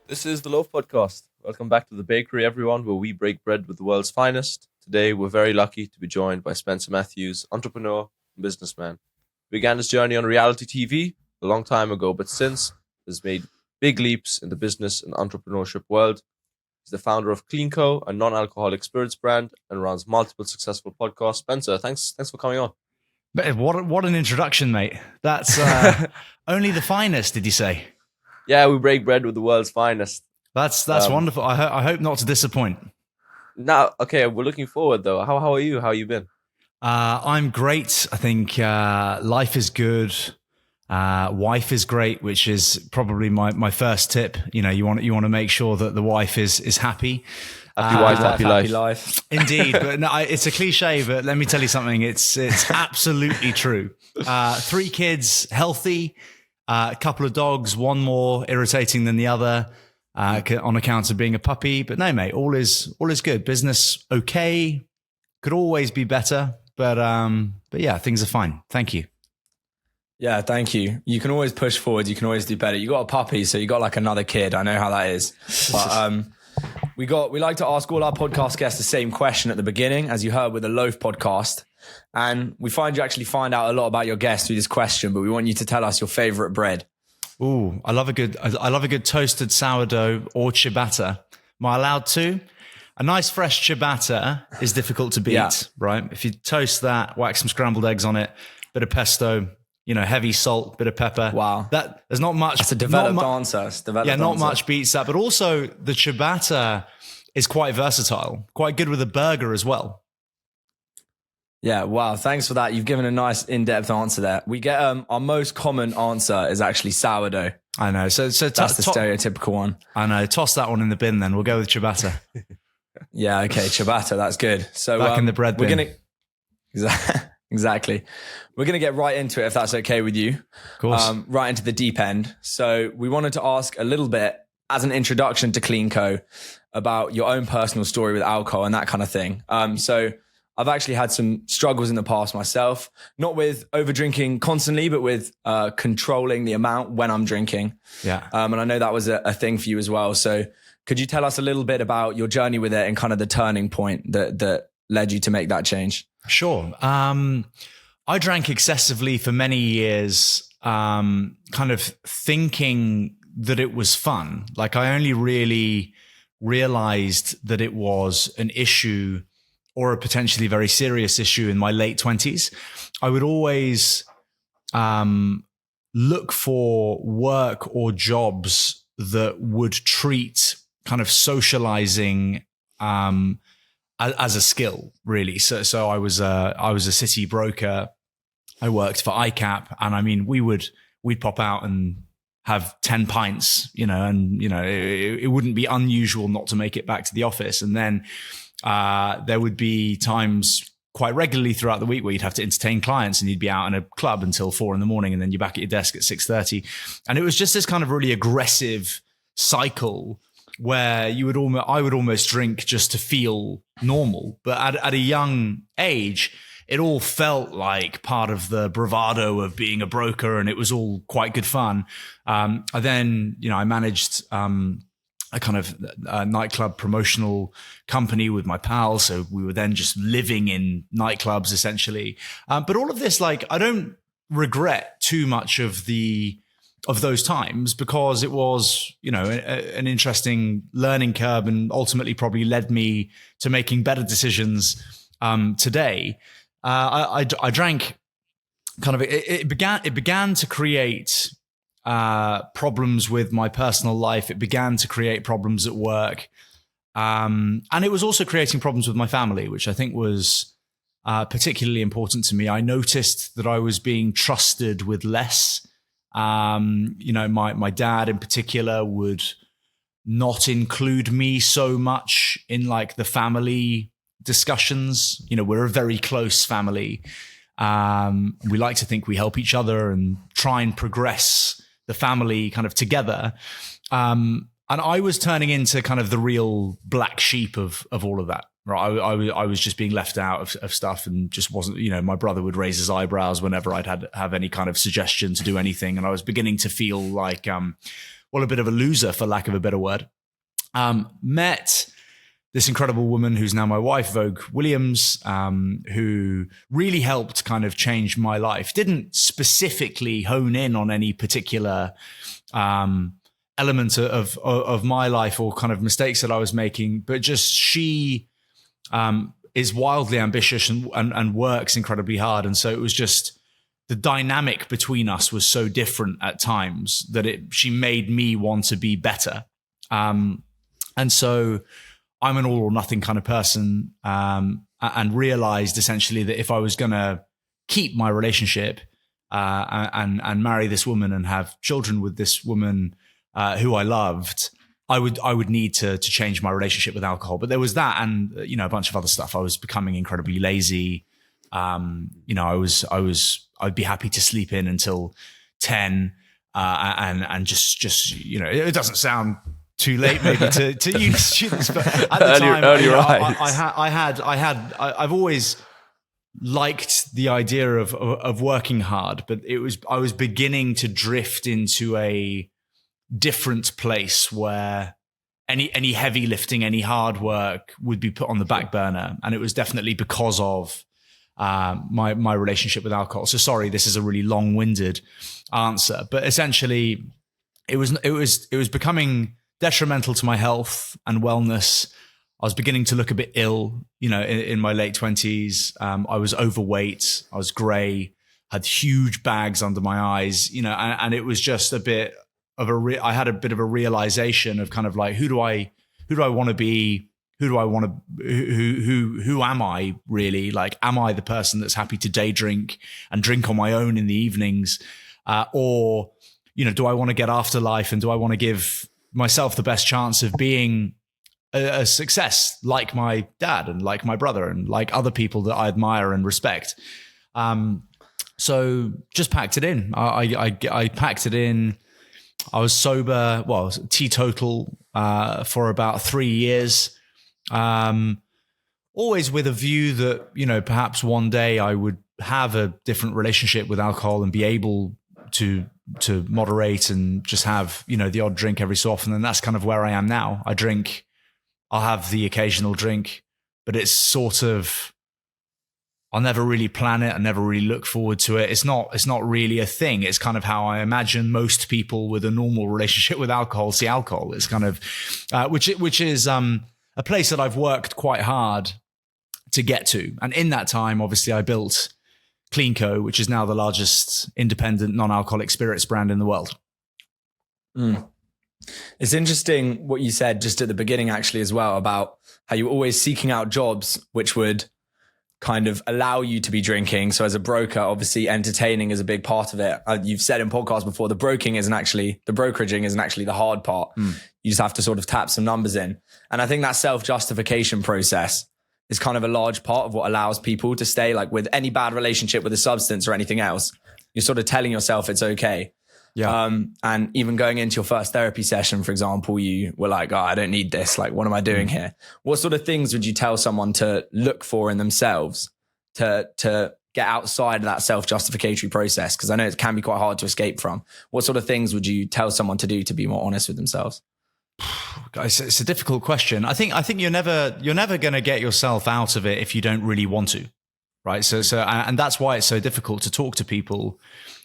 This is the Loaf Podcast. Welcome back to the bakery, everyone, where we break bread with the world's finest. Today, we're very lucky to be joined by Spencer Matthews, entrepreneur and businessman. He began his journey on reality TV a long time ago, but since has made big leaps in the business and entrepreneurship world. He's the founder of CleanCo, a non-alcoholic spirits brand, and runs multiple successful podcasts. Spencer, thanks for coming on. What an introduction, mate. That's only the finest, did you say? Yeah, we break bread with the world's finest. That's wonderful. I hope not to disappoint. Now, okay, we're looking forward though. How are you? How you been? I'm great. I think life is good. Wife is great, which is probably my first tip. You know, you want to make sure that the wife is happy. Happy wife, happy life. Indeed, but no, it's a cliche. But let me tell you something. It's absolutely true. 3 kids, healthy. A couple of dogs, one more irritating than the other on account of being a puppy. But no, mate, all is good. Business okay. Could always be better, but yeah, things are fine. Thank you. Yeah, thank you. You can always push forward. You can always do better. You got a puppy, so you got like another kid. I know how that is. But we like to ask all our podcast guests the same question at the beginning, as you heard with the Loaf podcast. And we find you actually find out a lot about your guests through this question, but we want you to tell us your favorite bread. Ooh, I love a good toasted sourdough or ciabatta. Am I allowed to? A nice fresh ciabatta is difficult to beat, right? If you toast that, whack some scrambled eggs on it, bit of pesto, heavy salt, bit of pepper. Wow. There's not much. That's a developed answer. Not much beats that. But also the ciabatta is quite versatile, quite good with a burger as well. Yeah, wow. Thanks for that. You've given a nice in-depth answer there. We get our most common answer is actually sourdough. I know. So that's the stereotypical one. I know. Toss that one in the bin then. We'll go with ciabatta. Yeah, okay. Ciabatta, that's good. So back in the bread bin. Exactly. We're going to get right into it if that's okay with you. Of course. Right into the deep end. So we wanted to ask a little bit as an introduction to CleanCo about your own personal story with alcohol and that kind of thing. So I've actually had some struggles in the past myself, not with over drinking constantly, but with controlling the amount when I'm drinking. Yeah. And I know that was a thing for you as well. So could you tell us a little bit about your journey with it and kind of the turning point that led you to make that change? Sure. I drank excessively for many years, kind of thinking that it was fun. Like I only really realized that it was an issue or a potentially very serious issue in my late 20s. I would always look for work or jobs that would treat kind of socializing as a skill, really. So I was a city broker. I worked for ICAP, and I mean, we'd pop out and have 10 pints, and it wouldn't be unusual not to make it back to the office. And then there would be times quite regularly throughout the week where you'd have to entertain clients, and you'd be out in a club until 4 a.m, and then you're back at your desk at 6:30. And it was just this kind of really aggressive cycle where I would almost drink just to feel normal. But at a young age, it all felt like part of the bravado of being a broker, and it was all quite good fun. I managed a kind of nightclub promotional company with my pals. So we were then just living in nightclubs essentially. But all of this, like, I don't regret too much of those times, because it was, an interesting learning curve, and ultimately probably led me to making better decisions today. I drank kind of, it began to create problems with my personal life. It began to create problems at work. And it was also creating problems with my family, which I think was particularly important to me. I noticed that I was being trusted with less. My dad in particular would not include me so much in like the family discussions. We're a very close family. We like to think we help each other and try and progress the family kind of together. And I was turning into kind of the real black sheep of all of that. Right. I was just being left out of stuff, and just wasn't, my brother would raise his eyebrows whenever I'd have any kind of suggestion to do anything. And I was beginning to feel like, well, a bit of a loser, for lack of a better word. Met this incredible woman who's now my wife, Vogue Williams, who really helped kind of change my life. Didn't specifically hone in on any particular element of my life or kind of mistakes that I was making, but just she is wildly ambitious and works incredibly hard. And so it was just the dynamic between us was so different at times that she made me want to be better. And so I'm an all or nothing kind of person, and realized essentially that if I was going to keep my relationship and marry this woman and have children with this woman who I loved, I would need to change my relationship with alcohol. But there was that, and a bunch of other stuff. I was becoming incredibly lazy. I'd be happy to sleep in until 10, and just it doesn't sound too late maybe to uni students, but at the time, I've always liked the idea of working hard, but I was beginning to drift into a different place where any heavy lifting, any hard work would be put on the back burner, and it was definitely because of my relationship with alcohol. So sorry, this is a really long-winded answer, but essentially, it was becoming detrimental to my health and wellness. I was beginning to look a bit ill, in my late 20s. I was overweight. I was gray, had huge bags under my eyes, and it was just a bit of I had a bit of a realization of kind of like, who do I want to be? Who am I really? Like, am I the person that's happy to day drink and drink on my own in the evenings? Or, do I want to get after life, and do I want to give myself the best chance of being a success like my dad and like my brother and like other people that I admire and respect? So just packed it in. I packed it in. I was sober, teetotal, for about 3 years. Always with a view that, perhaps one day I would have a different relationship with alcohol and be able to moderate and just have, the odd drink every so often. And that's kind of where I am now. I'll have the occasional drink, but it's sort of, I'll never really plan it. I never really look forward to it. It's not really a thing. It's kind of how I imagine most people with a normal relationship with alcohol see alcohol. It's kind of, which is a place that I've worked quite hard to get to. And in that time, obviously I built CleanCo, which is now the largest independent non-alcoholic spirits brand in the world. It's interesting what you said just at the beginning, actually, as well, about how you're always seeking out jobs which would kind of allow you to be drinking. So as a broker, obviously entertaining is a big part of it. You've said in podcasts before, the brokeraging isn't actually the hard part. You just have to sort of tap some numbers in. And I think that self-justification process is kind of a large part of what allows people to stay, like with any bad relationship with a substance or anything else. You're sort of telling yourself it's okay. Yeah. And even going into your first therapy session, for example, you were like, I don't need this. Like, what am I doing here? What sort of things would you tell someone to look for in themselves to get outside of that self-justificatory process? Because I know it can be quite hard to escape from. What sort of things would you tell someone to do to be more honest with themselves? It's a difficult question. I think you're never going to get yourself out of it if you don't really want to, right? So and that's why it's so difficult to talk to people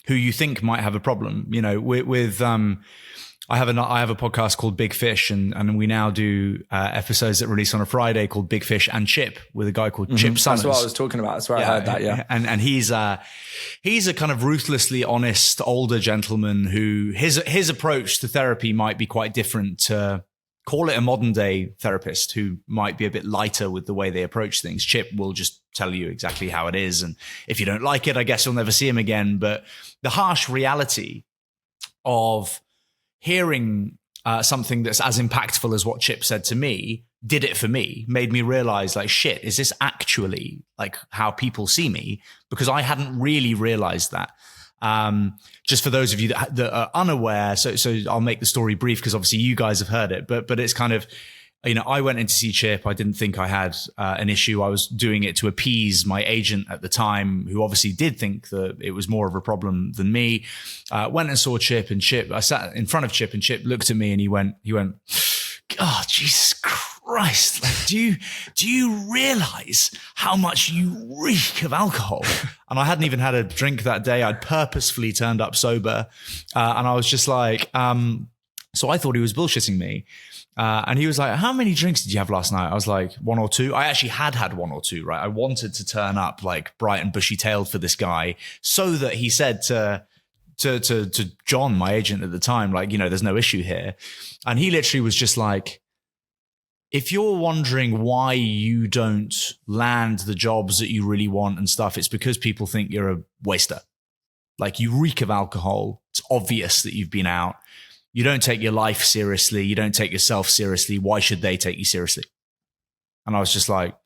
who you think might have a problem. I have a podcast called Big Fish, and we now do episodes that release on a Friday called Big Fish and Chip with a guy called Chip Summers. That's what I was talking about. That's where I heard that. Yeah, and he's a kind of ruthlessly honest older gentleman who his approach to therapy might be quite different to, call it, a modern day therapist who might be a bit lighter with the way they approach things. Chip will just tell you exactly how it is, and if you don't like it, I guess you'll never see him again. But the harsh reality of hearing something that's as impactful as what Chip said to me did it for me, made me realize, like, shit, is this actually like how people see me? Because I hadn't really realized that. Just for those of you that are unaware, so I'll make the story brief because obviously you guys have heard it, but it's kind of, I went in to see Chip. I didn't think I had an issue. I was doing it to appease my agent at the time, who obviously did think that it was more of a problem than me. Went and saw Chip, and I sat in front of Chip, and Chip looked at me and he went, "Oh, Jesus Christ! Like, do you realize how much you reek of alcohol?" And I hadn't even had a drink that day. I'd purposefully turned up sober, and I was just like, so I thought he was bullshitting me. And he was like, "How many drinks did you have last night?" I was like, 1 or 2. I actually had 1 or 2, right? I wanted to turn up like bright and bushy-tailed for this guy, so that he said to John, my agent at the time, like, there's no issue here. And he literally was just like, "If you're wondering why you don't land the jobs that you really want and stuff, it's because people think you're a waster. Like, you reek of alcohol. It's obvious that you've been out. You don't take your life seriously. You don't take yourself seriously. Why should they take you seriously?" And I was just like,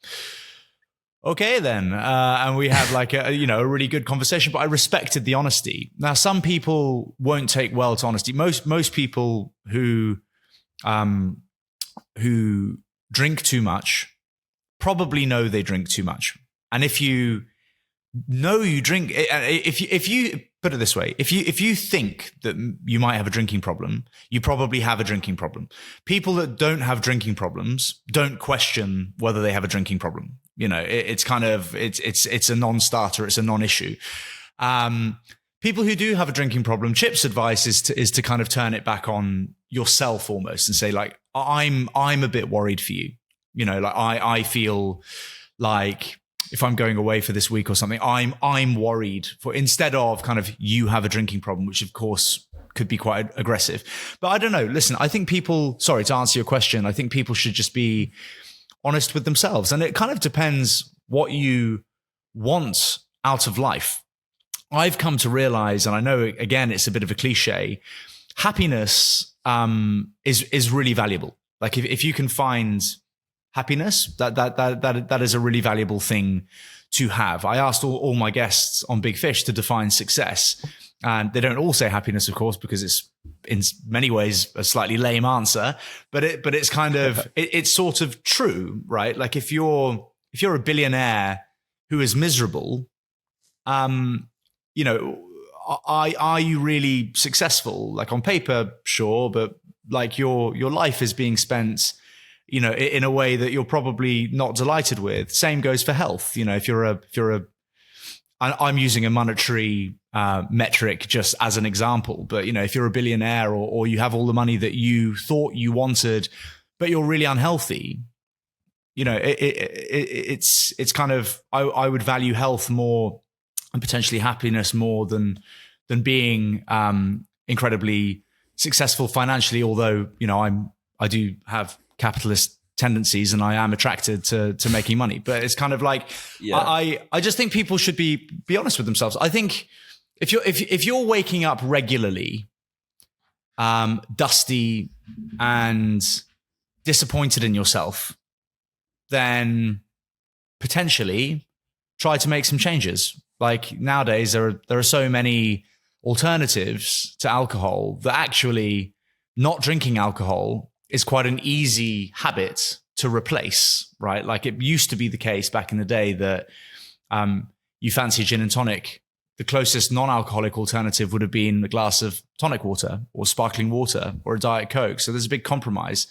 okay, then. And we had like a really good conversation, but I respected the honesty. Now, some people won't take well to honesty. Most people who drink too much probably know they drink too much. And if you know you drink, if you put it this way, if you think that you might have a drinking problem, you probably have a drinking problem. People that don't have drinking problems don't question whether they have a drinking problem. It's kind of, it's a non-starter. It's a non-issue. People who do have a drinking problem, Chip's advice is to kind of turn it back on yourself almost and say, like, I'm a bit worried for you. Like I feel like if I'm going away for this week or something, I'm worried for, instead of kind of you have a drinking problem, which of course could be quite aggressive. But I don't know. Listen, I think sorry, to answer your question, I think people should just be honest with themselves. And it kind of depends what you want out of life. I've come to realize, and I know, again, it's a bit of a cliche, happiness is really valuable. Like if you can find happiness, that is a really valuable thing to have. I asked all my guests on Big Fish to define success, and they don't all say happiness, of course, because it's in many ways a slightly lame answer, but it's kind of, it's sort of true, right? Like if you're a billionaire who is miserable, are you really successful? Like on paper, sure, but like your life is being spent, in a way that you're probably not delighted with. Same goes for health. I'm using a monetary metric just as an example, but if you're a billionaire or you have all the money that you thought you wanted, but you're really unhealthy, it's kind of, I would value health more and potentially happiness more than being incredibly successful financially. Although I do have capitalist tendencies and I am attracted to making money, but it's kind of like, yeah. I just think people should be honest with themselves. I think if you're waking up regularly, dusty and disappointed in yourself, then potentially try to make some changes. Like nowadays, there are so many alternatives to alcohol that actually not drinking alcohol is quite an easy habit to replace, right? Like it used to be the case back in the day that you fancy a gin and tonic. The closest non-alcoholic alternative would have been a glass of tonic water or sparkling water or a Diet Coke. So there's a big compromise.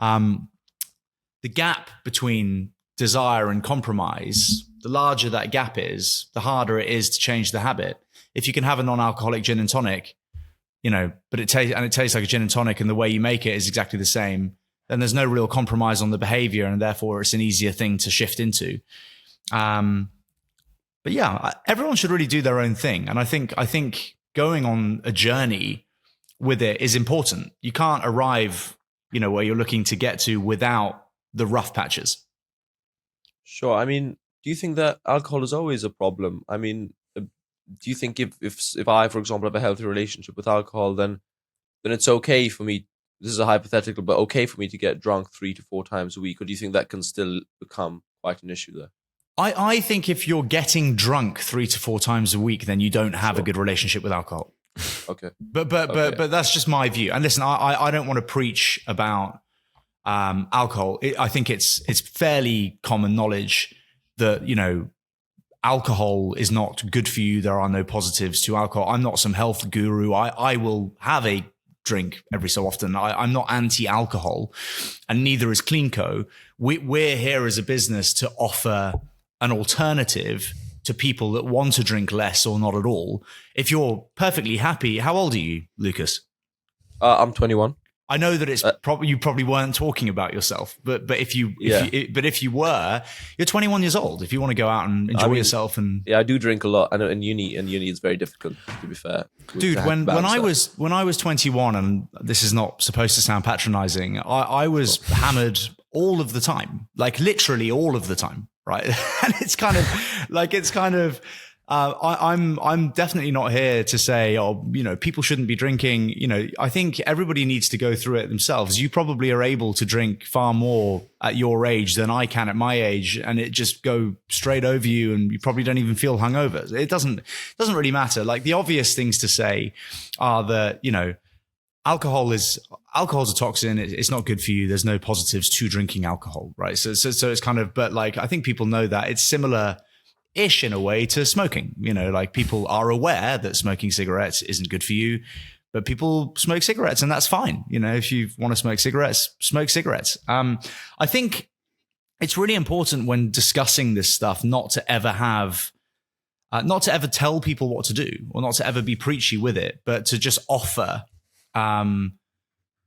The gap between desire and compromise, the larger that gap is, the harder it is to change the habit. If you can have a non-alcoholic gin and tonic, but it tastes like a gin and tonic and the way you make it is exactly the same, then there's no real compromise on the behavior and therefore it's an easier thing to shift into. But yeah, everyone should really do their own thing. And I think going on a journey with it is important. You can't arrive, where you're looking to get to without the rough patches. Sure. I mean, do you think that alcohol is always a problem? I mean, do you think if I, for example, have a healthy relationship with alcohol, then it's okay for me, this is a hypothetical, but okay for me to get drunk 3 to 4 times a week? Or do you think that can still become quite an issue there? I think if you're getting drunk 3 to 4 times a week, then you don't have a good relationship with alcohol. Okay. But that's just my view. And listen, I don't want to preach about alcohol, I think it's fairly common knowledge that, alcohol is not good for you. There are no positives to alcohol. I'm not some health guru. I will have a drink every so often. I'm not anti-alcohol, and neither is CleanCo. We're here as a business to offer an alternative to people that want to drink less or not at all. If you're perfectly happy, how old are you, Lucas? I'm 21. I know that it's you probably weren't talking about yourself, but if you were, you're 21 years old. If you want to go out and enjoy yourself, and I do drink a lot. I know in uni it's very difficult, to be fair. Dude, when I was 21, and this is not supposed to sound patronizing, I was hammered all of the time, like literally all of the time, right? And I'm definitely not here to say, people shouldn't be drinking. I think everybody needs to go through it themselves. You probably are able to drink far more at your age than I can at my age, and it just go straight over you, and you probably don't even feel hungover. It doesn't really matter. Like, the obvious things to say are that, alcohol's a toxin. It's not good for you. There's no positives to drinking alcohol, right? So it's kind of, but like, I think people know that it's similar-ish in a way to smoking. Like, people are aware that smoking cigarettes isn't good for you, but people smoke cigarettes, and that's fine. If you want to smoke cigarettes, smoke cigarettes. I think it's really important when discussing this stuff not to ever tell people what to do, or not to ever be preachy with it, but to just offer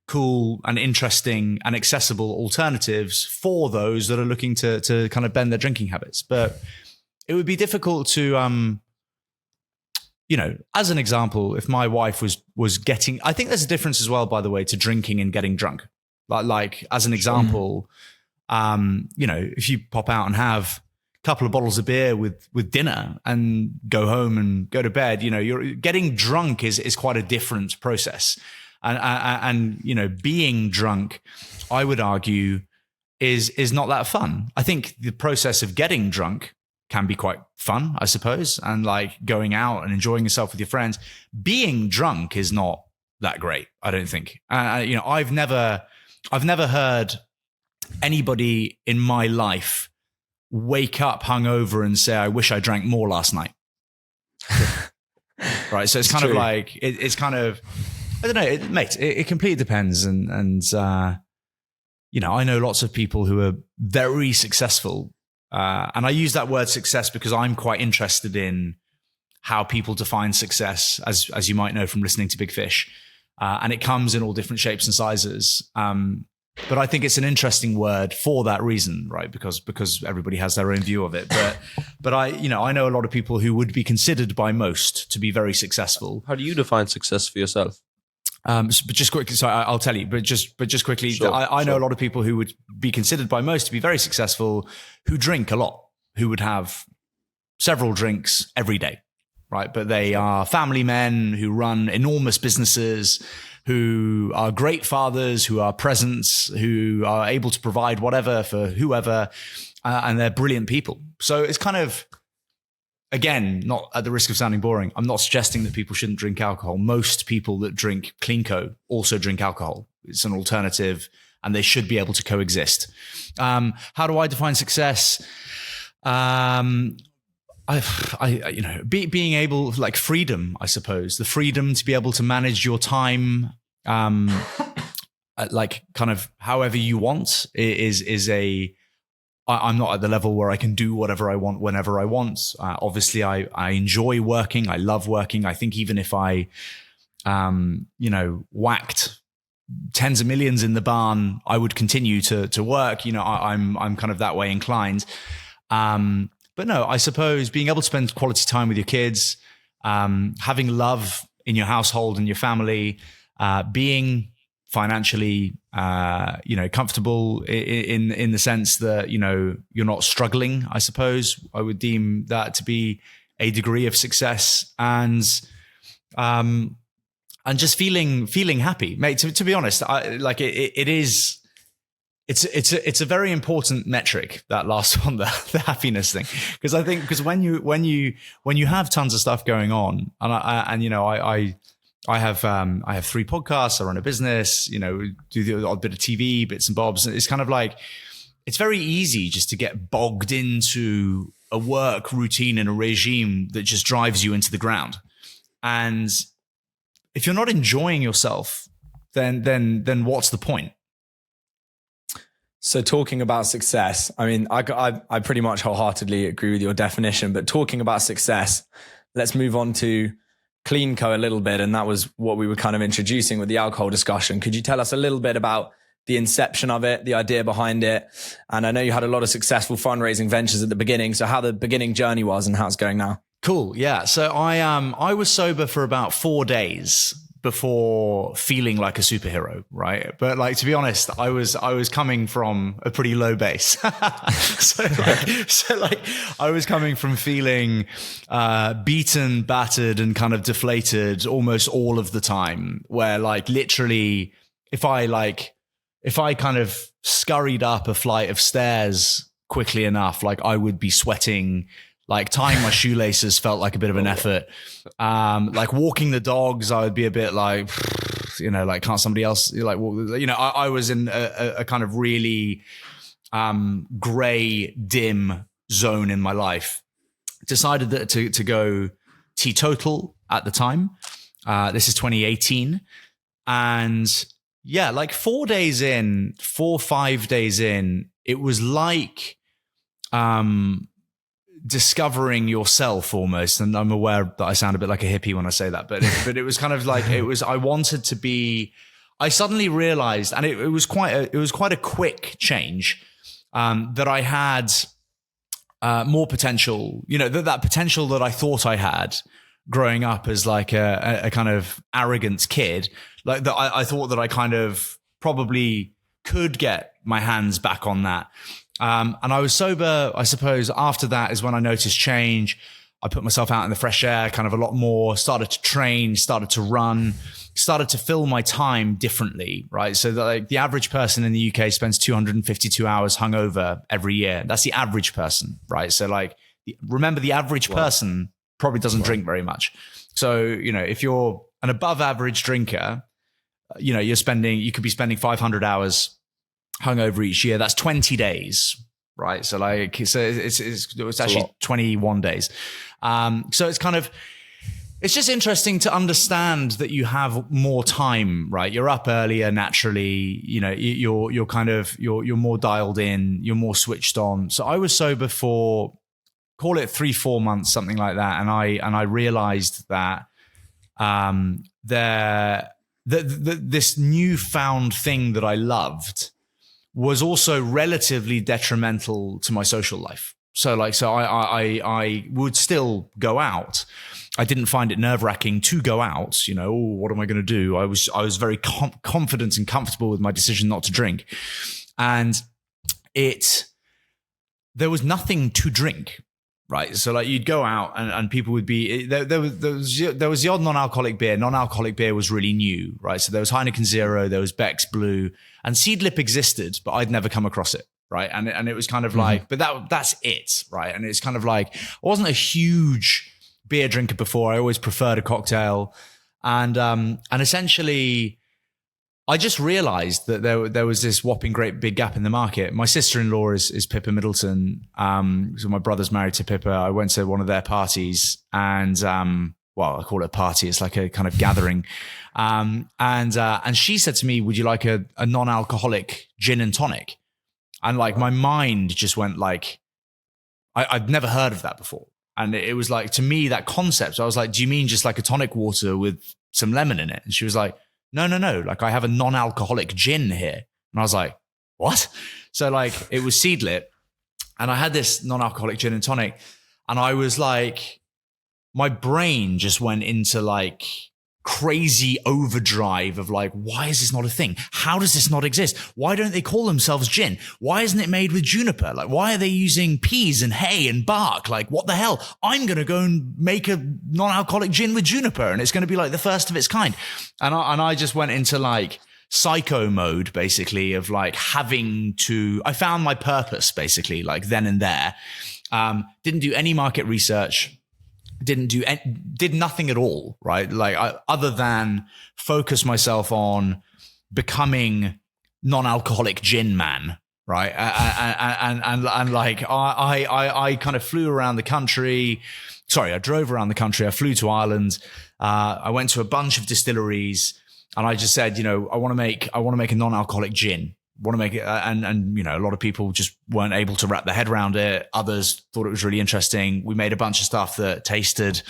cool and interesting and accessible alternatives for those that are looking to kind of bend their drinking habits. But it would be difficult to, as an example, if my wife was getting, I think there's a difference as well, by the way, to drinking and getting drunk. Like as an example, if you pop out and have a couple of bottles of beer with dinner and go home and go to bed, you're getting drunk is quite a different process. And being drunk, I would argue, is not that fun. I think the process of getting drunk can be quite fun, I suppose, and like going out and enjoying yourself with your friends. Being drunk is not that great, I don't think. I've never heard anybody in my life wake up hungover and say, "I wish I drank more last night." Right, so it's kind of like it's kind of, I don't know, mate. It completely depends, and I know lots of people who are very successful. And I use that word success because I'm quite interested in how people define success, as you might know from listening to Big Fish. And it comes in all different shapes and sizes. But I think it's an interesting word for that reason, right? Because everybody has their own view of it. But I know a lot of people who would be considered by most to be very successful. How do you define success for yourself? But just quickly, so I'll tell you. But just quickly, Sure, I know a lot of people who would be considered by most to be very successful, who drink a lot, who would have several drinks every day, right? But they are family men who run enormous businesses, who are great fathers, who are presents, who are able to provide whatever for whoever, and they're brilliant people. So it's kind of, again, not at the risk of sounding boring, I'm not suggesting that people shouldn't drink alcohol. Most people that drink CleanCo also drink alcohol. It's an alternative, and they should be able to coexist. How do I define success? Being able, like freedom, I suppose, the freedom to be able to manage your time, like kind of however you want I'm not at the level where I can do whatever I want whenever I want. Obviously, I enjoy working. I love working. I think even if I, whacked tens of millions in the barn, I would continue to work. I'm kind of that way inclined. But no, I suppose being able to spend quality time with your kids, having love in your household and your family, being financially, comfortable in the sense that, you're not struggling, I suppose. I would deem that to be a degree of success, and just feeling happy, mate. To be honest, it's a very important metric, that last one, the happiness thing, because I think when you have tons of stuff going on, and I have 3 podcasts. I run a business, do the odd bit of TV, bits and bobs. It's kind of like, it's very easy just to get bogged into a work routine and a regime that just drives you into the ground. And if you're not enjoying yourself, then what's the point? So talking about success, I mean, I pretty much wholeheartedly agree with your definition, but talking about success, let's move on to CleanCo a little bit. And that was what we were kind of introducing with the alcohol discussion. Could you tell us a little bit about the inception of it, the idea behind it? And I know you had a lot of successful fundraising ventures at the beginning. So how the beginning journey was and how it's going now. Cool. Yeah. So I was sober for about 4 days before feeling like a superhero, right? But like, to be honest, I was coming from a pretty low base. so I was coming from feeling beaten, battered, and kind of deflated almost all of the time, where like literally if I kind of scurried up a flight of stairs quickly enough, like I would be sweating. Like tying my shoelaces felt like a bit of an effort. Like walking the dogs, I would be a bit like, like can't somebody else like walk? I was in a kind of really gray, dim zone in my life. Decided that to go teetotal at the time. This is 2018, and yeah, like 5 days in, it was like discovering yourself almost. And I'm aware that I sound a bit like a hippie when I say that, but it was kind of like, I suddenly realized, and it was quite a quick change, that I had more potential, that potential that I thought I had growing up as like a kind of arrogant kid, like that I thought that I kind of probably could get my hands back on that. And I was sober, I suppose. After that is when I noticed change. I put myself out in the fresh air kind of a lot more, started to train, started to run, started to fill my time differently, right? So that, like, the average person in the UK spends 252 hours hungover every year. That's the average person, right? So like, remember, the average person probably doesn't drink very much. So, if you're an above average drinker, you could be spending 500 hours hungover each year. That's 20 days, right? So like, it's actually 21 days. So it's just interesting to understand that you have more time, right? You're up earlier naturally, you're more dialed in, you're more switched on. So I was sober for, call it 3-4 months, something like that. And I realized that, this newfound thing that I loved was also relatively detrimental to my social life. So I would still go out. I didn't find it nerve-wracking to go out. What am I going to do? I was very confident and comfortable with my decision not to drink. And there was nothing to drink, right? So like, you'd go out and people would be, there was the odd non-alcoholic beer. Non-alcoholic beer was really new, right? So there was Heineken Zero, there was Beck's Blue, and Seedlip existed, but I'd never come across it, right? And it was kind of like, but that's it, right? And it's kind of like, I wasn't a huge beer drinker before. I always preferred a cocktail. And essentially, I just realized that there was this whopping great big gap in the market. My sister-in-law is Pippa Middleton. So my brother's married to Pippa. I went to one of their parties, and I call it a party. It's like a kind of gathering. And she said to me, "Would you like a non-alcoholic gin and tonic?" And like, my mind just went like, I'd never heard of that before. And it was like, to me, that concept, I was like, "Do you mean just like a tonic water with some lemon in it?" And she was like, No. Like, I have a non-alcoholic gin here. And I was like, what? So like, it was Seedlip, and I had this non-alcoholic gin and tonic, and I was like, my brain just went into like crazy overdrive of like, why is this not a thing? How does this not exist? Why don't they call themselves gin? Why isn't it made with juniper? Like, why are they using peas and hay and bark? Like, what the hell? I'm going to go and make a non-alcoholic gin with juniper, and it's going to be like the first of its kind. And I just went into like psycho mode, basically, of like I found my purpose basically, like then and there. Didn't do any market research. did nothing at all, right? Like other than focus myself on becoming non-alcoholic gin man, right? And like I kind of flew around the country. Sorry, I drove around the country. I flew to Ireland. I went to a bunch of distilleries, and I just said, I want to make a non-alcoholic gin. Want to make it, and a lot of people just weren't able to wrap their head around it. Others thought it was really interesting. We made a bunch of stuff that tasted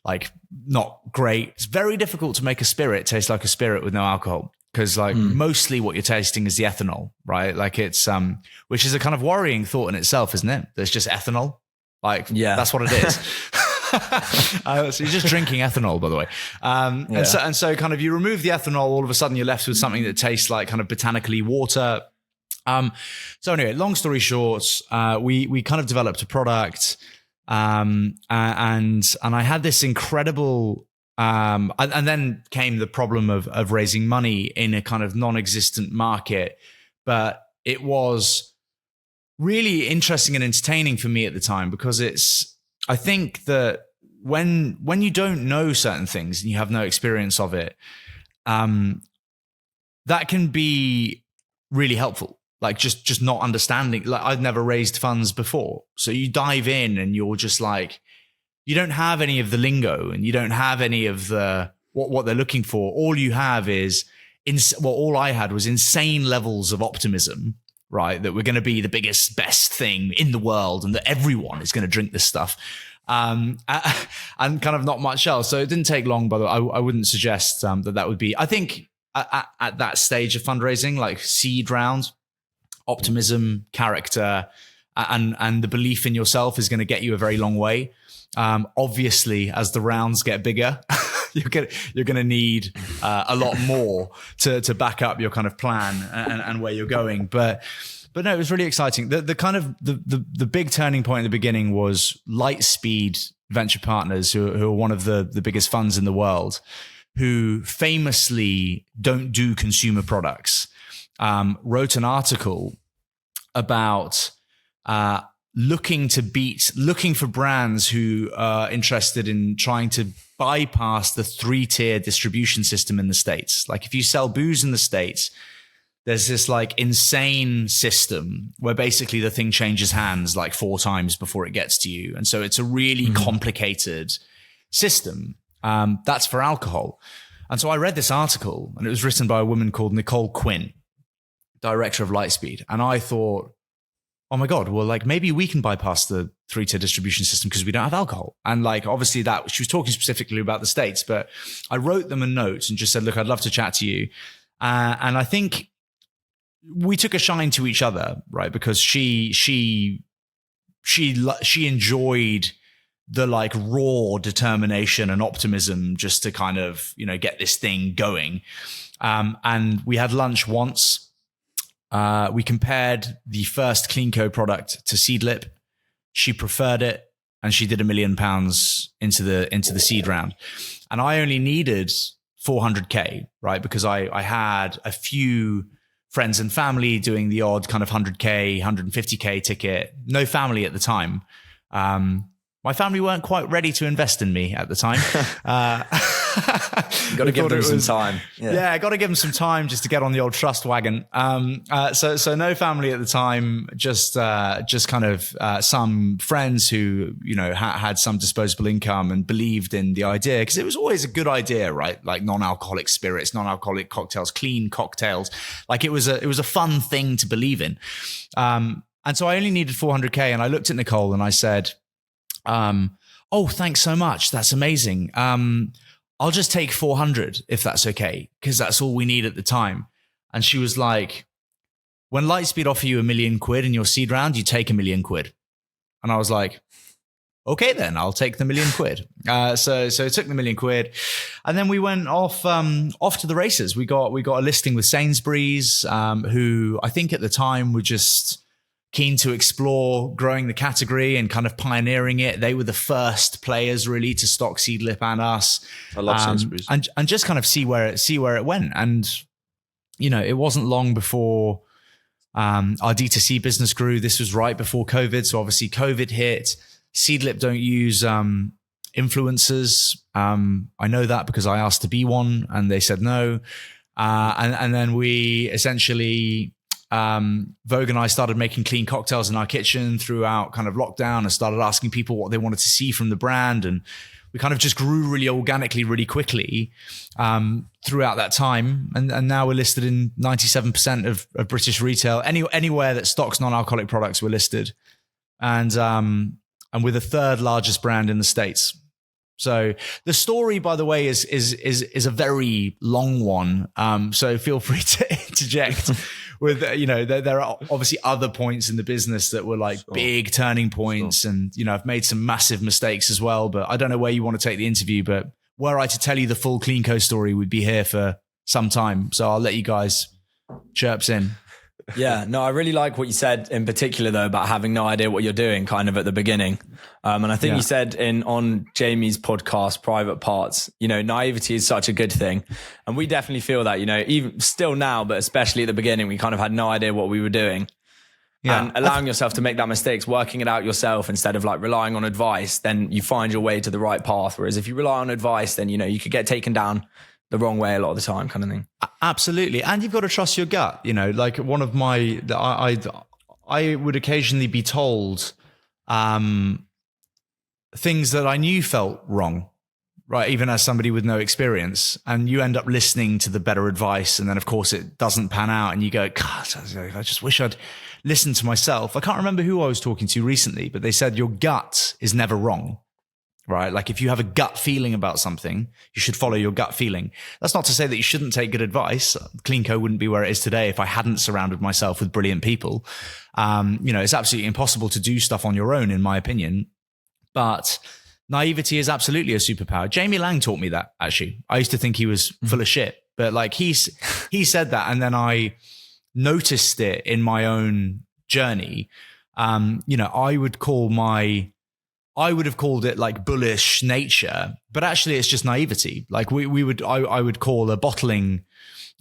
like not great. It's very difficult to make a spirit taste like a spirit with no alcohol, because like mostly what you're tasting is the ethanol, right? Like it's which is a kind of worrying thought in itself, isn't it? There's just ethanol. Like, yeah, that's what it is. So you're just drinking ethanol, by the way. And so kind of you remove the ethanol, all of a sudden you're left with something that tastes like kind of botanically water. So anyway, long story short, we kind of developed a product, and I had this incredible, and then came the problem of raising money in a kind of non-existent market, but it was really interesting and entertaining for me at the time, because I think that when you don't know certain things and you have no experience of it, that can be really helpful. Like just not understanding. Like I'd never raised funds before, so you dive in and you're just like, you don't have any of the lingo and you don't have any of the what they're looking for. All you have is all I had was insane levels of optimism. Right, that we're going to be the biggest, best thing in the world, and that everyone is going to drink this stuff, and kind of not much else. So it didn't take long, but I wouldn't suggest that would be. I think at that stage of fundraising, like seed round, optimism, character, and the belief in yourself is going to get you a very long way. Obviously, as the rounds get bigger, you're going to need a lot more to back up your kind of plan and where you're going. But no, it was really exciting. The kind of the big turning point in the beginning was Lightspeed Venture Partners, who are one of the biggest funds in the world, who famously don't do consumer products. Wrote an article about looking for brands who are interested in trying to bypass the 3-tier distribution system in the States. Like if you sell booze in the States, there's this like insane system where basically the thing changes hands like 4 times before it gets to you. And so it's a really complicated system. That's for alcohol. And so I read this article, and it was written by a woman called Nicole Quinn, director of Lightspeed. And I thought, oh my God, well, like maybe we can bypass the 3-tier distribution system because we don't have alcohol. And like, obviously that she was talking specifically about the States, but I wrote them a note and just said, look, I'd love to chat to you. And I think we took a shine to each other, right? Because she enjoyed the like raw determination and optimism just to kind of, get this thing going. And we had lunch once. We compared the first CleanCo product to Seedlip. She preferred it, and she did £1 million into the seed round. And I only needed 400K, right? Because I had a few friends and family doing the odd kind of 100K, 150K ticket. No family at the time. My family weren't quite ready to invest in me at the time. You got to give them some time. Yeah, I got to give them some time just to get on the old trust wagon. So no family at the time, just kind of some friends who had some disposable income and believed in the idea, because it was always a good idea, right? Like non-alcoholic spirits, non-alcoholic cocktails, clean cocktails. Like it was a fun thing to believe in. And so I only needed 400K, and I looked at Nicole and I said, oh, thanks so much. That's amazing. I'll just take 400 if that's okay, because that's all we need at the time. And she was like, when Lightspeed offer you £1 million in your seed round, you take £1 million. And I was like, okay, then I'll take the £1 million. So I took the £1 million, and then we went off to the races. We got a listing with Sainsbury's, who I think at the time were just keen to explore growing the category and kind of pioneering it. They were the first players really to stock Seedlip and us. I love Sainsbury's. And just kind of see where it went. And it wasn't long before our D2C business grew. This was right before COVID, so obviously COVID hit. Seedlip don't use influencers. I know that because I asked to be one and they said no. And then we essentially, Vogue and I started making clean cocktails in our kitchen throughout kind of lockdown and started asking people what they wanted to see from the brand. And we kind of just grew really organically, really quickly throughout that time. And now we're listed in 97% of British retail. Anywhere that stocks non-alcoholic products, we're listed. And we're the third largest brand in the States. So the story, by the way, is a very long one. So feel free to interject with, there are obviously other points in the business that were like big turning points. And, I've made some massive mistakes as well, but I don't know where you want to take the interview, but were I to tell you the full CleanCo story, we'd be here for some time. So I'll let you guys chirps in. Yeah, no, I really like what you said in particular though about having no idea what you're doing kind of at the beginning. And I think you said on Jamie's podcast, Private Parts, naivety is such a good thing. And we definitely feel that, even still now, but especially at the beginning, we kind of had no idea what we were doing. Yeah. And allowing yourself to make that mistakes, working it out yourself instead of like relying on advice, then you find your way to the right path. Whereas if you rely on advice, then, you could get taken down the wrong way a lot of the time kind of thing. Absolutely. And you've got to trust your gut. Like one of my, I would occasionally be told things that I knew felt wrong, right? Even as somebody with no experience, and you end up listening to the better advice. And then of course it doesn't pan out and you go, God, I just wish I'd listened to myself. I can't remember who I was talking to recently, but they said your gut is never wrong. Right? Like if you have a gut feeling about something, you should follow your gut feeling. That's not to say that you shouldn't take good advice. CleanCo wouldn't be where it is today if I hadn't surrounded myself with brilliant people. It's absolutely impossible to do stuff on your own, in my opinion. But naivety is absolutely a superpower. Jamie Lang taught me that, actually. I used to think he was full of shit, but like he said that, and then I noticed it in my own journey. I would have called it like bullish nature, but actually it's just naivety. Like I would call a bottling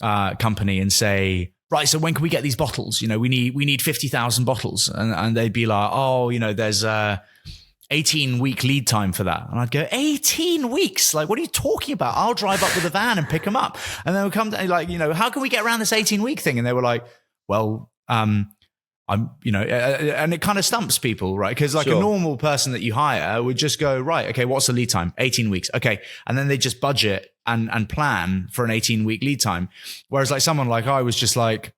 company and say, right, so when can we get these bottles? We need 50,000 bottles. And they'd be like, there's a 18-week lead time for that. And I'd go, 18 weeks? Like, what are you talking about? I'll drive up with a van and pick them up. And then we'll come to like, how can we get around this 18-week thing? And they were like, well, and it kind of stumps people, right? Because like a normal person that you hire would just go, right, okay, what's the lead time? 18 weeks. Okay. And then they just budget and plan for an 18-week lead time. Whereas like someone like me, was just like,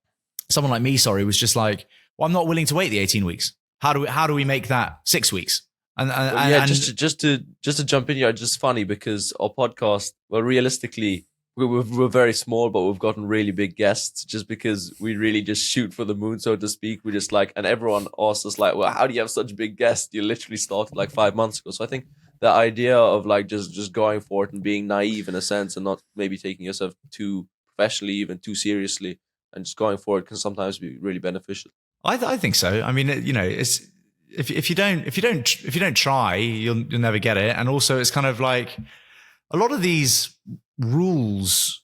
well, I'm not willing to wait the 18 weeks. How do we make that 6 weeks? Just to jump in here, it's just funny because our podcast, well, realistically, we're very small, but we've gotten really big guests just because we really just shoot for the moon, so to speak. We just like, and everyone asks us like, well, how do you have such big guests? You literally started like 5 months ago. So I think the idea of like just going for it and being naive in a sense and not maybe taking yourself too professionally, even too seriously, and just going for it can sometimes be really beneficial. I think so. I mean, it's if you don't try, you'll never get it. And also it's kind of like a lot of these rules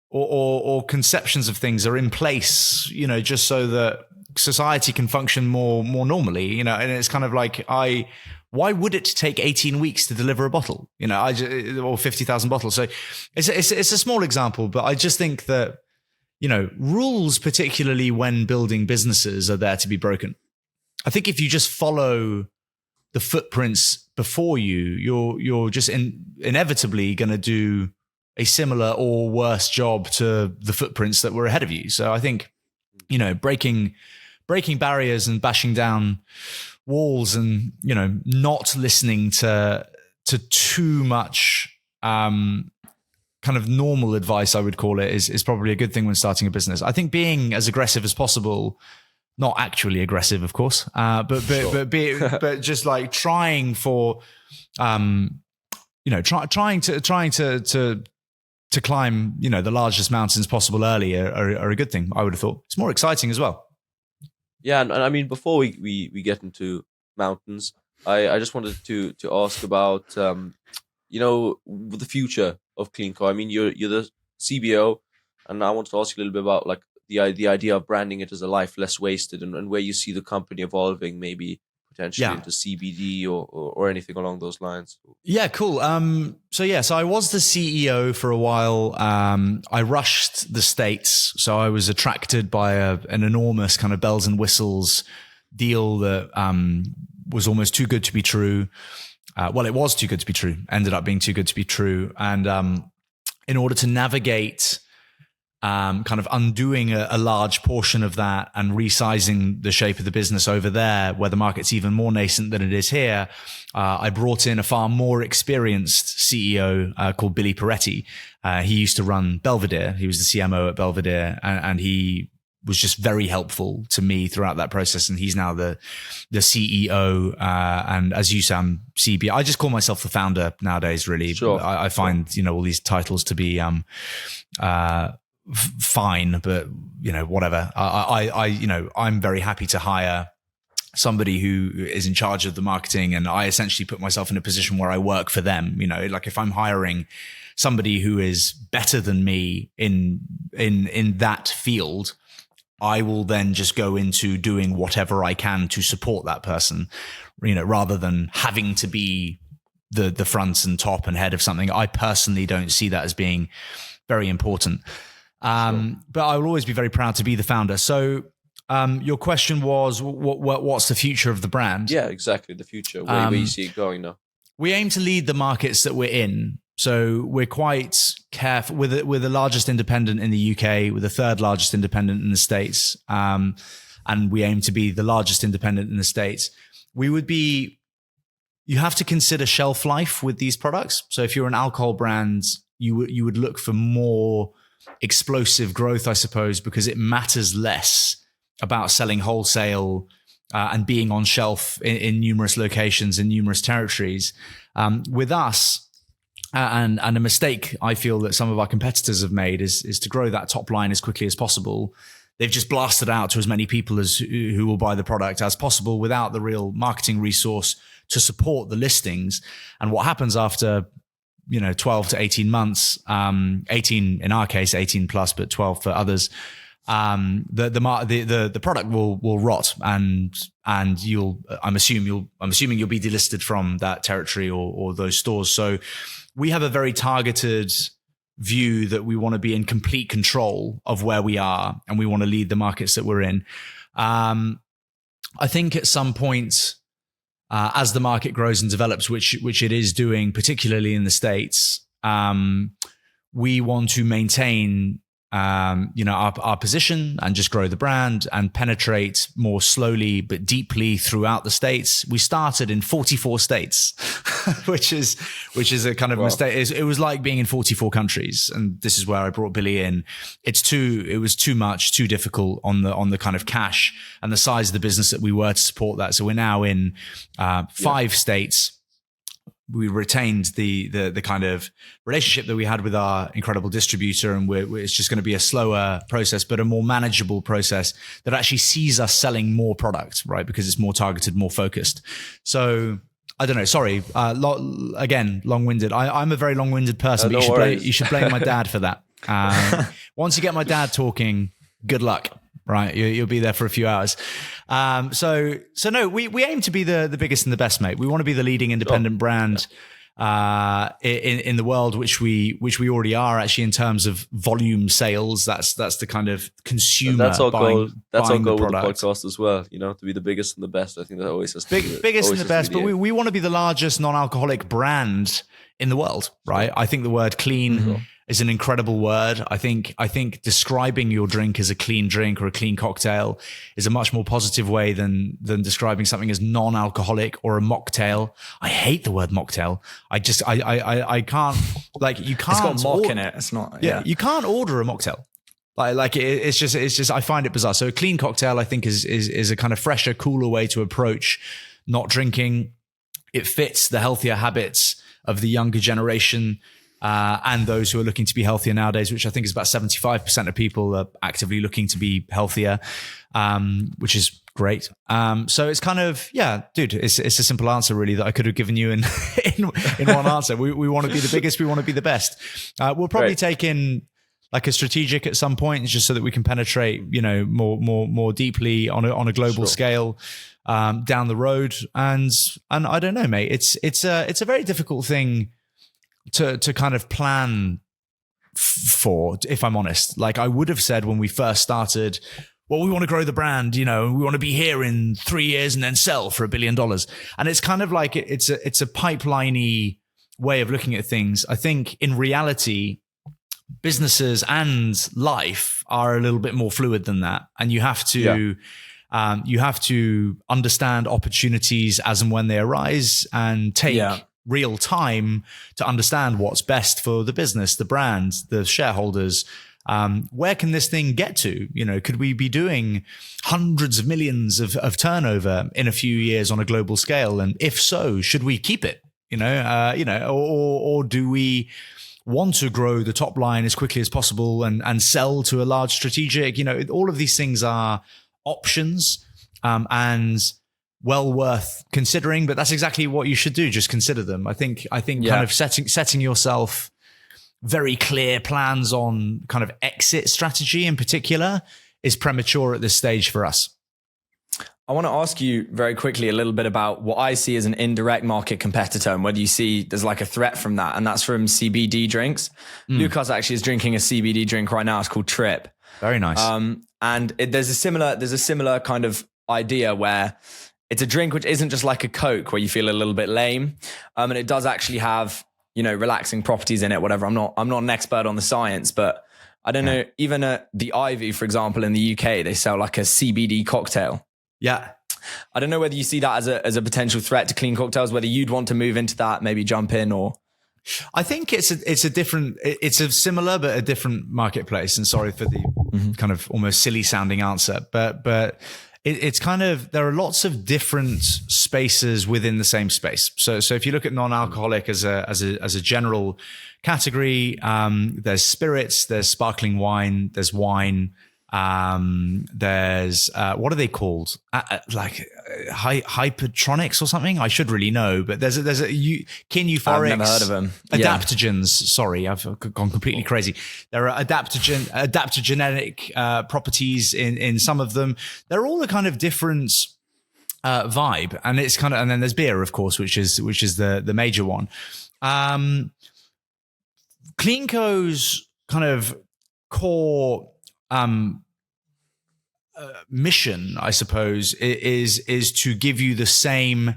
or conceptions of things are in place, just so that society can function more normally, and it's kind of like, why would it take 18 weeks to deliver a bottle, or 50,000 bottles? So it's a small example, but I just think that, rules, particularly when building businesses, are there to be broken. I think if you just follow the footprints before you're just inevitably going to do a similar or worse job to the footprints that were ahead of you. So I think, breaking barriers and bashing down walls and, not listening to too much kind of normal advice, I would call it, is probably a good thing when starting a business. I think being as aggressive as possible, not actually aggressive, of course, but just like trying for, trying to climb, the largest mountains possible early are a good thing. I would have thought it's more exciting as well. Yeah, and I mean, before we get into mountains, I just wanted to ask about the future of CleanCo. I mean, you're the CBO, and I want to ask you a little bit about like the idea of branding it as a life less wasted, and where you see the company evolving, maybe potentially into CBD or anything along those lines? Yeah, cool. So I was the CEO for a while. I rushed the States. So I was attracted by an enormous kind of bells and whistles deal that was almost too good to be true. Well, it was too good to be true, ended up being too good to be true. And in order to navigate kind of undoing a large portion of that and resizing the shape of the business over there, where the market's even more nascent than it is here, I brought in a far more experienced CEO called Billy Peretti. He used to run Belvedere. He was the CMO at Belvedere, and he was just very helpful to me throughout that process. And he's now the CEO. And as you say, I'm CBO. I just call myself the founder nowadays, really. Sure. I find, all these titles to be fine, but whatever. I'm very happy to hire somebody who is in charge of the marketing, and I essentially put myself in a position where I work for them. Like if I'm hiring somebody who is better than me in that field, I will then just go into doing whatever I can to support that person, rather than having to be the front and top and head of something. I personally don't see that as being very important. But I will always be very proud to be the founder. So your question was, what's the future of the brand? Yeah, exactly. The future, where you see it going now. We aim to lead the markets that we're in. So we're quite careful. We're the largest independent in the UK. We're the third largest independent in the States. And we aim to be the largest independent in the States. You have to consider shelf life with these products. So if you're an alcohol brand, you would look for more explosive growth, I suppose, because it matters less about selling wholesale and being on shelf in numerous locations in numerous territories. With us, and a mistake I feel that some of our competitors have made is to grow that top line as quickly as possible. They've just blasted out to as many people as who will buy the product as possible without the real marketing resource to support the listings. And what happens after 12 to 18 months, 18 in our case, 18 plus, but 12 for others, the product will rot, and I'm assuming you'll be delisted from that territory or those stores. So we have a very targeted view that we want to be in complete control of where we are, and we want to lead the markets that we're in. I think at some point, as the market grows and develops, which it is doing, particularly in the States, we want to maintain our position and just grow the brand and penetrate more slowly but deeply throughout the States. We started in 44 states, which is a kind of mistake. It was like being in 44 countries, and this is where I brought Billy in. It was too much, too difficult on the kind of cash and the size of the business that we were to support that. So we're now in 5 states. We retained the kind of relationship that we had with our incredible distributor, and it's just going to be a slower process, but a more manageable process that actually sees us selling more product, right? Because it's more targeted, more focused. So I don't know. Sorry, again, long-winded. I'm a very long-winded person, but you should blame my dad for that. Once you get my dad talking, good luck. Right, you'll be there for a few hours. So no, we aim to be the biggest and the best, mate. We want to be the leading independent brand in the world, which we already are actually in terms of volume sales. That's the kind of consumer. That's our goal. That's our goal the with the podcast as well. To be the biggest and the best. I think that always has to be biggest and the best. But we want to be the largest non-alcoholic brand in the world, right? I think the word clean is an incredible word. I think describing your drink as a clean drink or a clean cocktail is a much more positive way than describing something as non-alcoholic or a mocktail. I hate the word mocktail. I can't, like, you can't. It's got mock in it. It's not. Yeah. You can't order a mocktail. It's just, I find it bizarre. So a clean cocktail, I think, is a kind of fresher, cooler way to approach not drinking. It fits the healthier habits of the younger generation. And those who are looking to be healthier nowadays, which I think is about 75% of people are actively looking to be healthier, which is great. So it's kind of, dude, it's a simple answer really that I could have given you in one answer. We want to be the biggest. We want to be the best. We'll probably take in like a strategic at some point, just so that we can penetrate, more deeply on a global scale. down the road. And I don't know, mate. It's a very difficult thing to kind of plan for, if I'm honest. Like I would have said when we first started, well, we want to grow the brand, we want to be here in 3 years and then sell for $1 billion. And it's kind of like it's a pipeline-y way of looking at things. I think in reality, businesses and life are a little bit more fluid than that. And you have to understand opportunities as and when they arise and take real time to understand what's best for the business, the brand, the shareholders. Where can this thing get to? Could we be doing hundreds of millions of turnover in a few years on a global scale? And if so, should we keep it? Or do we want to grow the top line as quickly as possible and sell to a large strategic? All of these things are options and well worth considering, but that's exactly what you should do. Just consider them. I think kind of setting yourself very clear plans on kind of exit strategy in particular is premature at this stage for us. I want to ask you very quickly a little bit about what I see as an indirect market competitor and whether you see there's like a threat from that. And that's from CBD drinks. Lucas actually is drinking a CBD drink right now. It's called Trip. Very nice. There's a similar kind of idea where it's a drink which isn't just like a Coke where you feel a little bit lame. And it does actually have, relaxing properties in it, whatever. I'm not an expert on the science, but I don't know, even the Ivy, for example, in the UK, they sell like a CBD cocktail. Yeah. I don't know whether you see that as a potential threat to clean cocktails, whether you'd want to move into that, maybe jump in or... I think it's a similar but a different marketplace. And sorry for the kind of almost silly sounding answer, but it's kind of, there are lots of different spaces within the same space. So if you look at non-alcoholic as a general category, there's spirits, there's sparkling wine, there's wine. There's what are they called? Hypertronics or something? I should really know, but there's kin euphorics. I've never heard of them. Adaptogens. Sorry, I've gone completely crazy. There are adaptogenic properties in some of them. They're all a kind of different vibe, and it's kind of, and then there's beer, of course, which is the major one. CleanCo's kind of core mission, I suppose, is to give you the same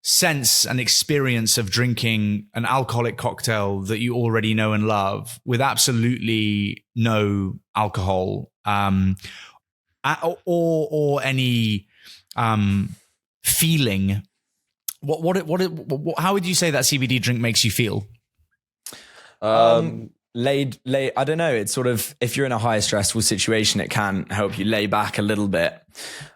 sense and experience of drinking an alcoholic cocktail that you already know and love with absolutely no alcohol or any feeling. How would you say that CBD drink makes you feel? Laid, I don't know. It's sort of, if you're in a high stressful situation, it can help you lay back a little bit.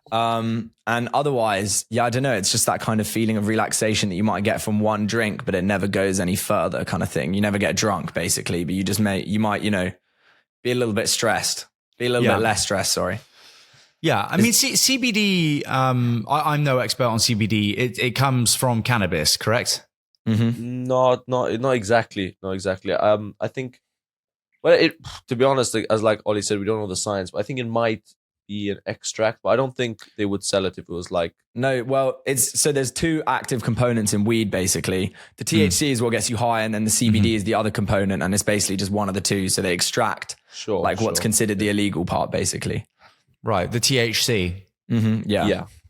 And otherwise, I don't know. It's just that kind of feeling of relaxation that you might get from one drink, but it never goes any further kind of thing. You never get drunk basically, but you might, be a little bit stressed, be a little bit less stressed. Sorry. Yeah. I mean, CBD, I'm no expert on CBD. It comes from cannabis, correct? Mm-hmm. Not exactly. I think, well, to be honest, as like Ollie said, we don't know the science, but I think it might be an extract, but I don't think they would sell it if it was like... No, well, there's two active components in weed, basically. The THC is what gets you high, and then the CBD is the other component, and it's basically just one of the two, so they extract what's considered the illegal part, basically. Right, the THC. Mm-hmm.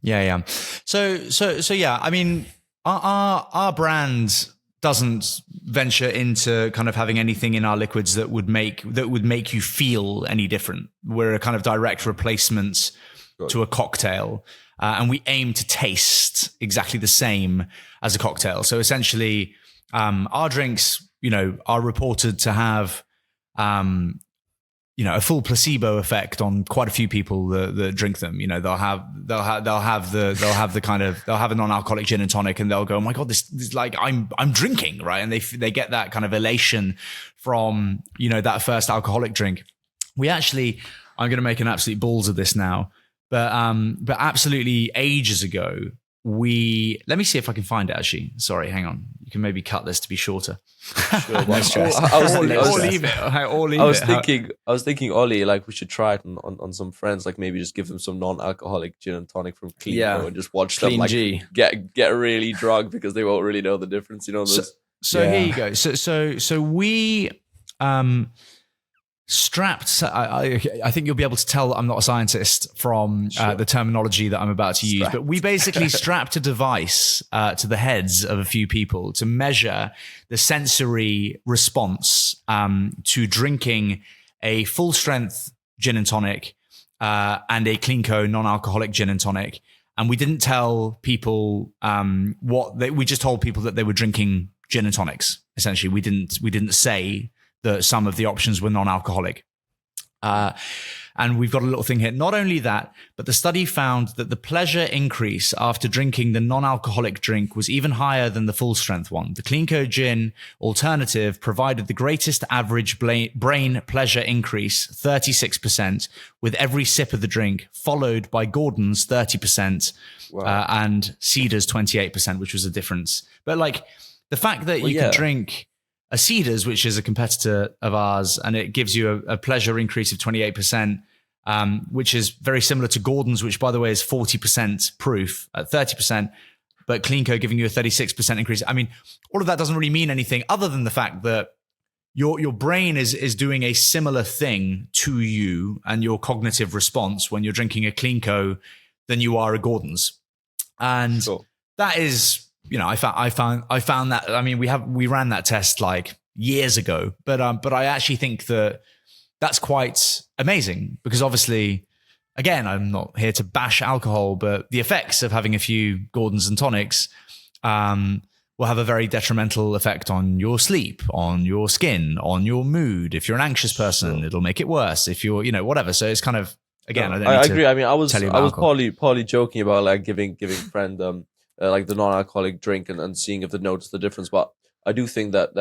Yeah. So yeah, I mean, our brand doesn't venture into kind of having anything in our liquids that would make you feel any different. We're a kind of direct replacement to a cocktail, and we aim to taste exactly the same as a cocktail. So essentially, our drinks, are reported to have, a full placebo effect on quite a few people that drink them. They'll have a non-alcoholic gin and tonic, and they'll go, "Oh my God, this like I'm drinking," right? And they get that kind of elation from that first alcoholic drink. I'm going to make an absolute balls of this now, but absolutely ages ago, let me see if I can find it actually. Sorry, hang on. You can maybe cut this to be shorter. Sure, No stress. I was Or thinking, leave it. Or leave I was it. thinking, I was thinking, Ollie, like we should try it on some friends, like maybe just give them some non-alcoholic gin and tonic from CleanCo Yeah. and just watch them Clean like G. get really drunk because they won't really know the difference. You know, those, So Yeah. here you go. So we strapped. I think you'll be able to tell that I'm not a scientist from the terminology that I'm about to use. Strapped. But we basically strapped a device to the heads of a few people to measure the sensory response to drinking a full strength gin and tonic and a CleanCo non-alcoholic gin and tonic. And we didn't tell people we just told people that they were drinking gin and tonics. Essentially, we didn't say that some of the options were non-alcoholic. And we've got a little thing here. Not only that, but the study found that the pleasure increase after drinking the non-alcoholic drink was even higher than the full strength one. The CleanCo gin alternative provided the greatest average brain pleasure increase, 36%, with every sip of the drink, followed by Gordon's 30% and Cedar's 28%, which was a difference. But like the fact that you can drink a Cedars, which is a competitor of ours, and it gives you a pleasure increase of 28%, which is very similar to Gordon's, which, by the way, is 40% proof at 30%, but CleanCo giving you a 36% increase. I mean, all of that doesn't really mean anything other than the fact that your brain is doing a similar thing to you and your cognitive response when you're drinking a CleanCo than you are a Gordon's. And that is... I found that. I mean, we ran that test like years ago, but I actually think that that's quite amazing because obviously, again, I'm not here to bash alcohol, but the effects of having a few Gordons and tonics will have a very detrimental effect on your sleep, on your skin, on your mood. If you're an anxious person, it'll make it worse. If you're, whatever. So it's kind of again. I agree. I mean, I was alcohol. probably joking about like giving friend like the non-alcoholic drink and seeing if they notice the difference. But I do think that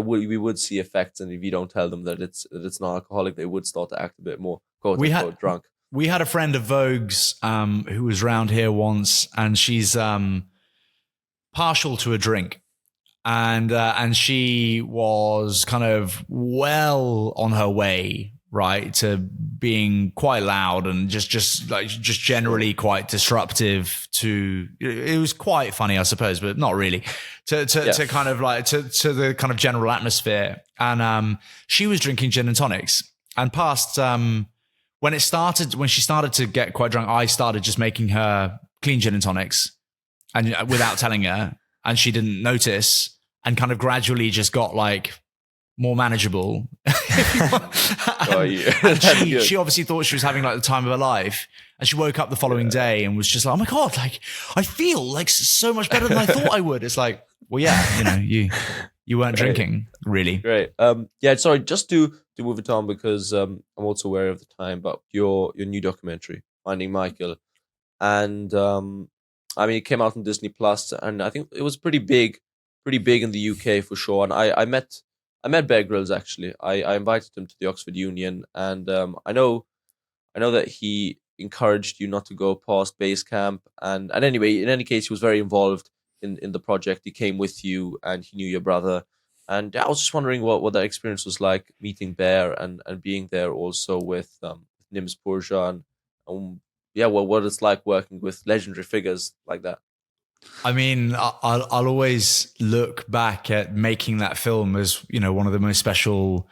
we would see effects, and if you don't tell them that it's non-alcoholic, they would start to act a bit more quote-unquote drunk. We had a friend of Vogue's who was round here once, and she's partial to a drink. And she was kind of well on her way, right, to being quite loud and just generally quite disruptive to, it was quite funny, I suppose, but not really to kind of like to the kind of general atmosphere. And she was drinking gin and tonics, and past when she started to get quite drunk, I started just making her clean gin and tonics and without telling her, and she didn't notice, and kind of gradually just got like more manageable. And she obviously thought she was having like the time of her life, and she woke up the following day and was just like, oh my God, like I feel like so much better than I thought I would. It's like, well, yeah, you weren't drinking really. Great. Sorry, just to move it on because I'm also aware of the time, but your new documentary, Finding Michael, and I mean, it came out on Disney Plus, and I think it was pretty big in the UK for sure. And I met Bear Grylls actually. I invited him to the Oxford Union, and I know that he encouraged you not to go past base camp. And anyway, in any case, he was very involved in the project. He came with you, and he knew your brother. And I was just wondering what that experience was like, meeting Bear and being there also with Nims Purja, and what it's like working with legendary figures like that. I mean, I'll always look back at making that film as, one of the most special,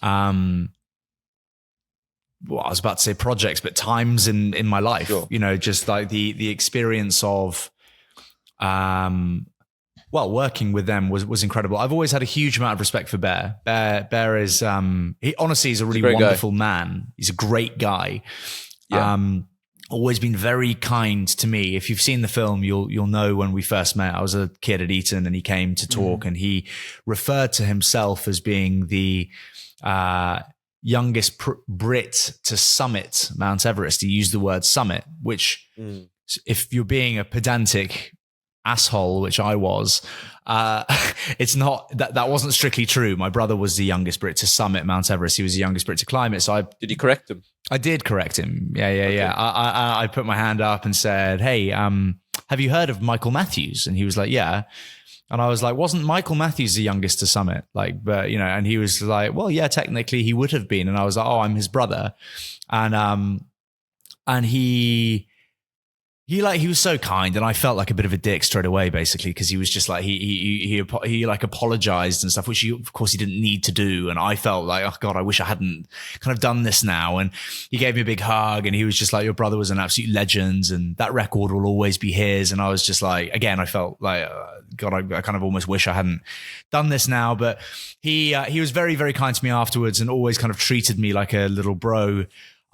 I was about to say projects, but times in my life, sure. Just like the experience of, working with them was incredible. I've always had a huge amount of respect for Bear. Bear is, he honestly is a really wonderful man. He's a great guy. Yeah. Always been very kind to me. If you've seen the film, you'll know when we first met. I was a kid at Eton, and he came to talk, and he referred to himself as being the youngest Brit to summit Mount Everest. He used the word summit, which, if you're being a pedantic asshole, which I was, it's not that wasn't strictly true. My brother was the youngest Brit to summit Mount Everest. He was the youngest Brit to climb it. So did you correct him? I did correct him. Yeah. I put my hand up and said, hey, have you heard of Michael Matthews? And he was like, yeah. And I was like, wasn't Michael Matthews the youngest to summit? Like, but and he was like, well, yeah, technically he would have been. And I was like, oh, I'm his brother. And he was so kind, and I felt like a bit of a dick straight away, basically, because he was just like he like apologized and stuff, which of course he didn't need to do. And I felt like, oh God, I wish I hadn't kind of done this now. And he gave me a big hug, and he was just like, your brother was an absolute legend, and that record will always be his. And I was just like, again, I felt like, God, I kind of almost wish I hadn't done this now. But he was very, very kind to me afterwards, and always kind of treated me like a little bro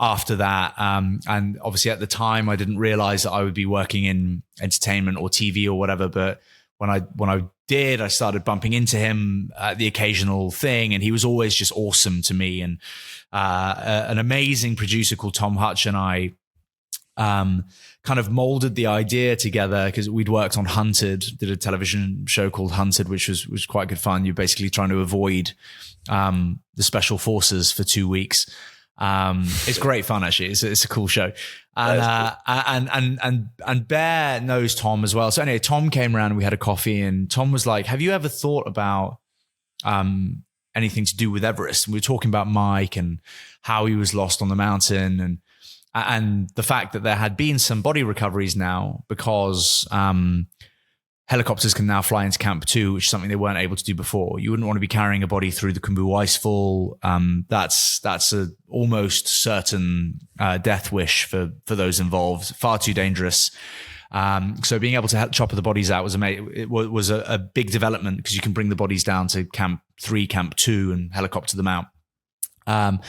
after that. And obviously at the time I didn't realize that I would be working in entertainment or TV or whatever. But when I did, I started bumping into him at the occasional thing, and he was always just awesome to me. And an amazing producer called Tom Hutch and I kind of molded the idea together, because we'd worked on Hunted, did a television show called Hunted, which was quite good fun. You're basically trying to avoid the special forces for 2 weeks. It's great fun, actually. It's a cool show. And Bear knows Tom as well. So anyway, Tom came around and we had a coffee, and Tom was like, have you ever thought about anything to do with Everest? And we were talking about Mike and how he was lost on the mountain, and the fact that there had been some body recoveries now, because helicopters can now fly into Camp 2, which is something they weren't able to do before. You wouldn't want to be carrying a body through the Khumbu Icefall. That's a almost certain death wish for those involved. Far too dangerous. So being able to chop the bodies out was amazing. It was a big development, because you can bring the bodies down to Camp 3, Camp 2, and helicopter them out. And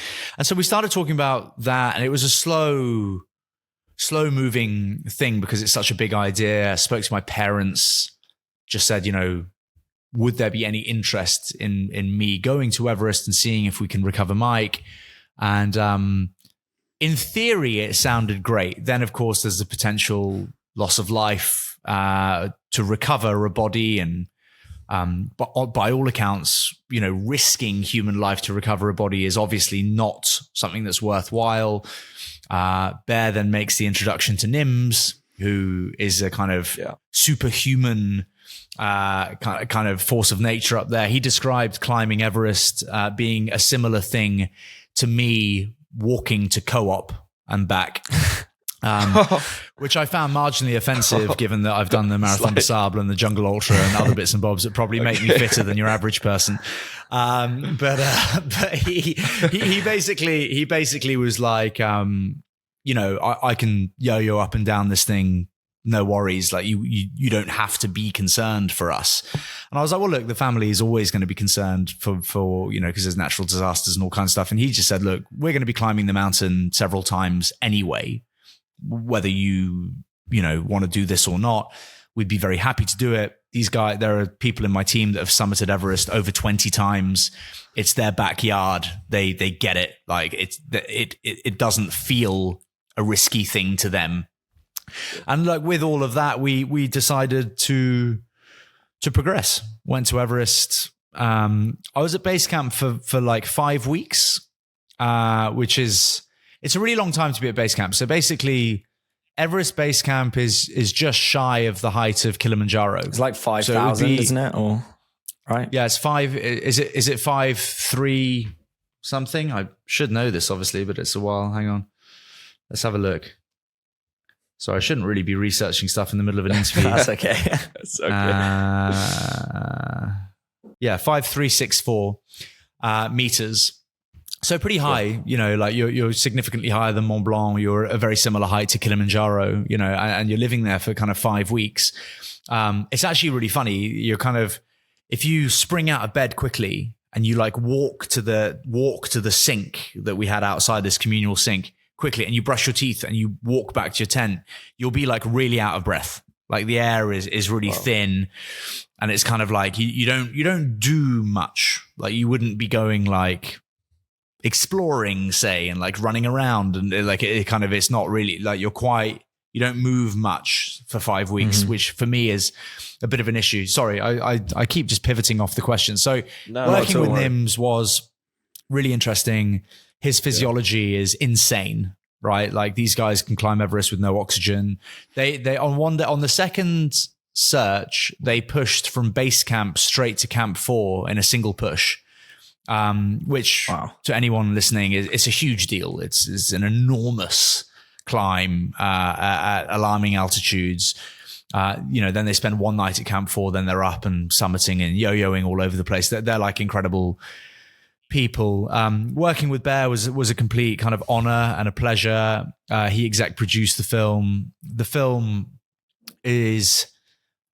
so we started talking about that, and it was a slow moving thing, because it's such a big idea. I spoke to my parents, just said, would there be any interest in me going to Everest and seeing if we can recover Mike? And in theory, it sounded great. Then, of course, there's the potential loss of life to recover a body, and but by all accounts, risking human life to recover a body is obviously not something that's worthwhile. Bear then makes the introduction to Nims, who is a kind of superhuman kind of force of nature up there. He described climbing Everest being a similar thing to me walking to Co-op and back, which I found marginally offensive, given that I've done the Marathon des Sables and the Jungle Ultra and other bits and bobs that probably make me fitter than your average person. But he basically was like, I can yo-yo up and down this thing, no worries. Like you don't have to be concerned for us. And I was like, well, look, the family is always going to be concerned for because there's natural disasters and all kinds of stuff. And he just said, look, we're going to be climbing the mountain several times anyway, whether you want to do this or not. We'd be very happy to do it. There are people in my team that have summited Everest over 20 times. It's their backyard. They get it. Like it doesn't feel a risky thing to them. And like with all of that, we decided to progress. Went to Everest. I was at base camp for like 5 weeks, it's a really long time to be at base camp. So basically, Everest base camp is just shy of the height of Kilimanjaro. It's like 5,000, isn't it? Or right? Yeah, it's 5. Is it 5,3 something? I should know this obviously, but it's a while. Hang on, let's have a look. So I shouldn't really be researching stuff in the middle of an interview. That's okay. That's okay. 5,364 meters. So pretty high, like you're significantly higher than Mont Blanc. You're a very similar height to Kilimanjaro, and you're living there for kind of 5 weeks. It's actually really funny. You're kind of, if you spring out of bed quickly and you like walk to the sink that we had outside, this communal sink quickly, and you brush your teeth and you walk back to your tent, you'll be like really out of breath. Like the air is really thin, and it's kind of like you don't do much. Like you wouldn't be going like exploring, say, and like running around, and like it's not really like you don't move much for 5 weeks, which for me is a bit of an issue. Sorry, I keep just pivoting off the question. So working with Nims was really interesting. His physiology is insane, right? Like these guys can climb Everest with no oxygen. They on the second search, they pushed from base camp straight to camp 4 in a single push. Which to anyone listening it's a huge deal. It's an enormous climb at alarming altitudes. Then they spend one night at camp 4, then they're up and summiting and yo-yoing all over the place. They're like incredible people. Working with Bear was a complete kind of honor and a pleasure. He exec produced the film. The film is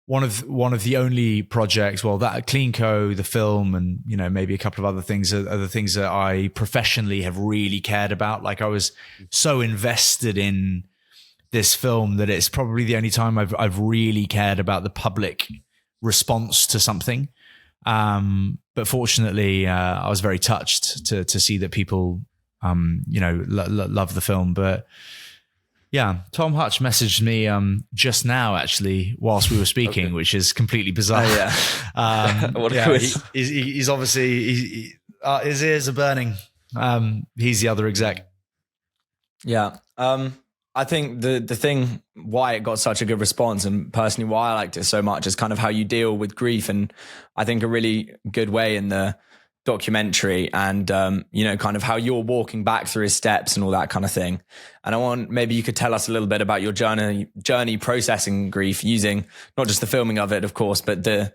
one of the only projects, that CleanCo, the film, and maybe a couple of other things are the things that I professionally have really cared about. Like I was so invested in this film that it's probably the only time I've really cared about the public response to something. But fortunately, I was very touched to see that people, love the film. But yeah, Tom Hutch messaged me just now, actually, whilst we were speaking, which is completely bizarre. What a quiz. He's obviously his ears are burning. He's the other exec. Yeah. I think the thing why it got such a good response, and personally why I liked it so much, is kind of how you deal with grief. And I think a really good way in the documentary, and kind of how you're walking back through his steps and all that kind of thing. And maybe you could tell us a little bit about your journey processing grief, using not just the filming of it, of course, but the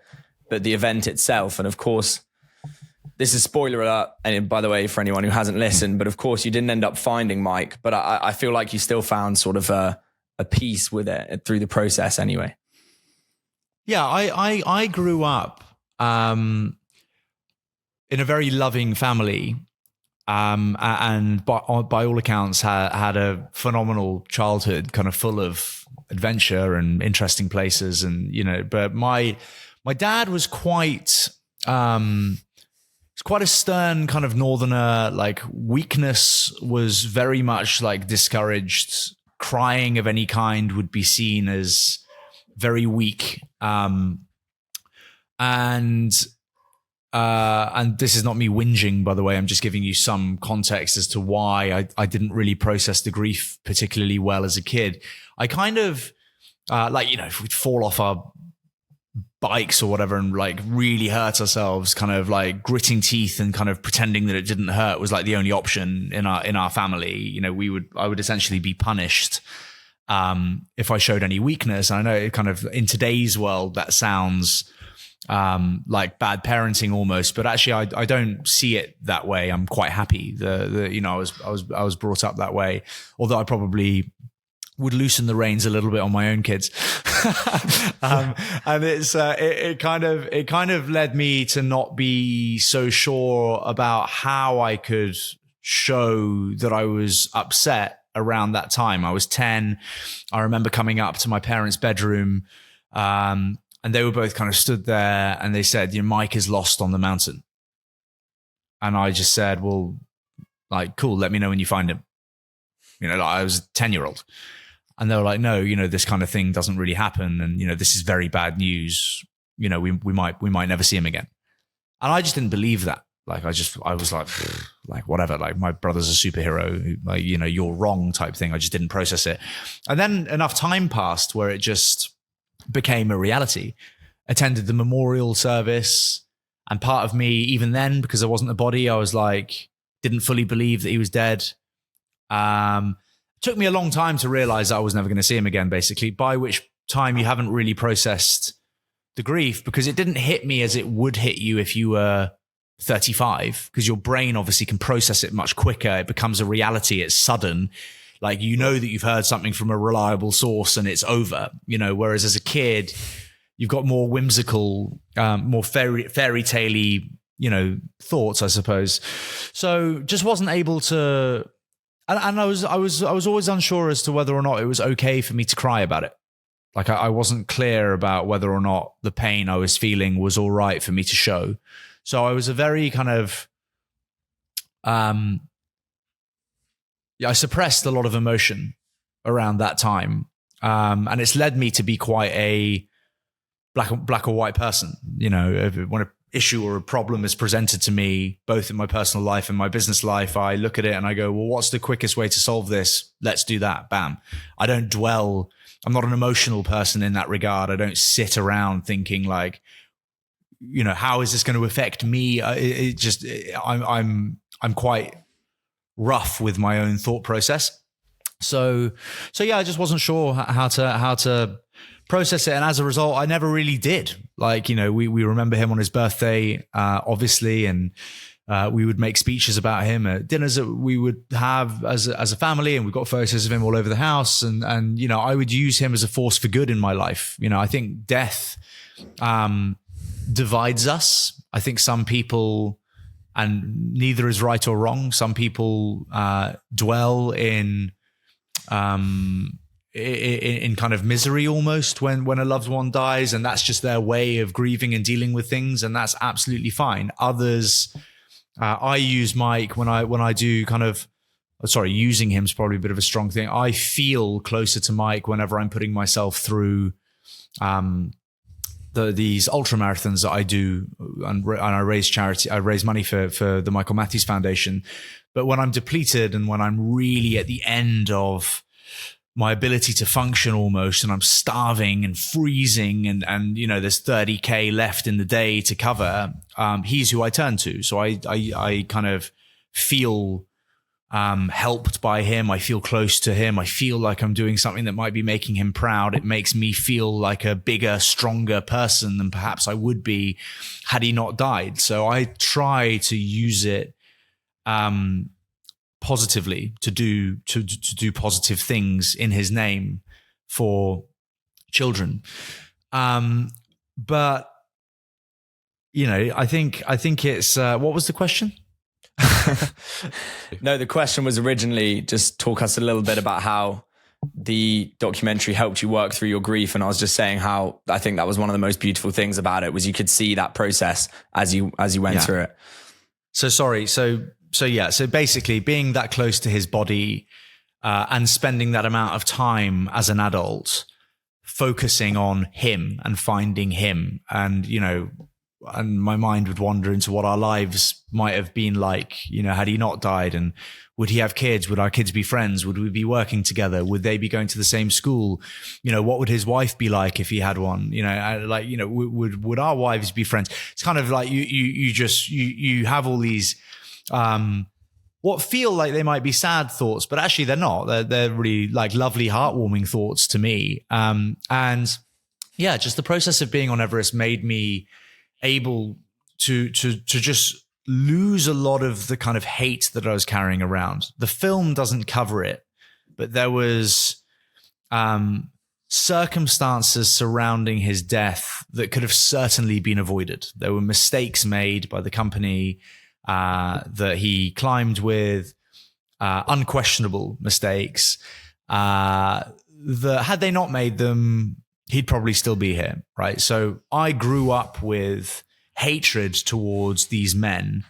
event itself. And of course, this is spoiler alert, and by the way, for anyone who hasn't listened, but of course you didn't end up finding Mike, but I feel like you still found sort of a peace with it through the process anyway. Yeah, I grew up in a very loving family, and by all accounts had a phenomenal childhood, kind of full of adventure and interesting places. And but my dad was quite a stern kind of northerner. Like weakness was very much like discouraged. Crying of any kind would be seen as very weak. And this is not me whinging, by the way. I'm just giving you some context as to why I didn't really process the grief particularly well as a kid. I kind of, if we'd fall off our bikes or whatever and like really hurt ourselves, kind of like gritting teeth and kind of pretending that it didn't hurt was like the only option in our family. I would essentially be punished if I showed any weakness. And I know it kind of, in today's world, that sounds like bad parenting almost, but actually I don't see it that way. I'm quite happy. I was brought up that way, although I probably would loosen the reins a little bit on my own kids. And it kind of led me to not be so sure about how I could show that I was upset around that time. I was 10. I remember coming up to my parents' bedroom, and they were both kind of stood there and they said, Mike is lost on the mountain. And I just said, well, like, cool, let me know when you find him. I was a 10-year-old. And they were like, no, this kind of thing doesn't really happen. And, this is very bad news. We might never see him again. And I just didn't believe that. Like, I was like, whatever, like my brother's a superhero, like, you're wrong type thing. I just didn't process it. And then enough time passed where it just became a reality. Attended the memorial service, and part of me, even then, because there wasn't a body, I was like, didn't fully believe that he was dead. Took me a long time to realize that I was never going to see him again, basically, by which time you haven't really processed the grief, because it didn't hit me as it would hit you if you were 35, because your brain obviously can process it much quicker. It becomes a reality. It's sudden. Like, that you've heard something from a reliable source and it's over, whereas as a kid, you've got more whimsical, more fairy tale-y, thoughts, I suppose. So just wasn't able to, and I was always unsure as to whether or not it was okay for me to cry about it. Like I wasn't clear about whether or not the pain I was feeling was all right for me to show. So I was a very kind of, I suppressed a lot of emotion around that time. And it's led me to be quite a black or white person. When issue or a problem is presented to me, both in my personal life and my business life, I look at it and I go, well, what's the quickest way to solve this? Let's do that. Bam. I don't dwell. I'm not an emotional person in that regard. I don't sit around thinking like, how is this going to affect me? I'm quite rough with my own thought process. So yeah, I just wasn't sure how to process it. And as a result, I never really did. Like, we remember him on his birthday, obviously, and we would make speeches about him at dinners that we would have as a family, and we've got photos of him all over the house. And I would use him as a force for good in my life. I think death divides us. I think some people, and neither is right or wrong, some people dwell in kind of misery almost when a loved one dies, and that's just their way of grieving and dealing with things, and that's absolutely fine. Others, I use Mike when I do kind of, using him is probably a bit of a strong thing. I feel closer to Mike whenever I'm putting myself through these ultra marathons that I do, and I raise charity. I raise money for the Michael Matthews Foundation. But when I'm depleted and when I'm really at the end of my ability to function almost, and I'm starving and freezing, and there's 30K left in the day to cover, he's who I turn to. So I kind of feel helped by him. I feel close to him. I feel like I'm doing something that might be making him proud. It makes me feel like a bigger, stronger person than perhaps I would be had he not died. So I try to use it positively, to do positive things in his name for children. But I think it's what was the question? No, the question was originally just talk us a little bit about how the documentary helped you work through your grief. And I was just saying how I think that was one of the most beautiful things about it, was you could see that process as you went through it. So basically being that close to his body and spending that amount of time as an adult focusing on him and finding him, and and my mind would wander into what our lives might have been like, had he not died, and would he have kids? Would our kids be friends? Would we be working together? Would they be going to the same school? What would his wife be like if he had one? Would our wives be friends? It's kind of like you have all these what feel like they might be sad thoughts, but actually they're not. They're really like lovely, heartwarming thoughts to me. And yeah, just the process of being on Everest made me able to just lose a lot of the kind of hate that I was carrying around. The film doesn't cover it, but there was circumstances surrounding his death that could have certainly been avoided. There were mistakes made by the company that he climbed with, unquestionable mistakes, that had they not made them, he'd probably still be here, right? So I grew up with hatred towards these men.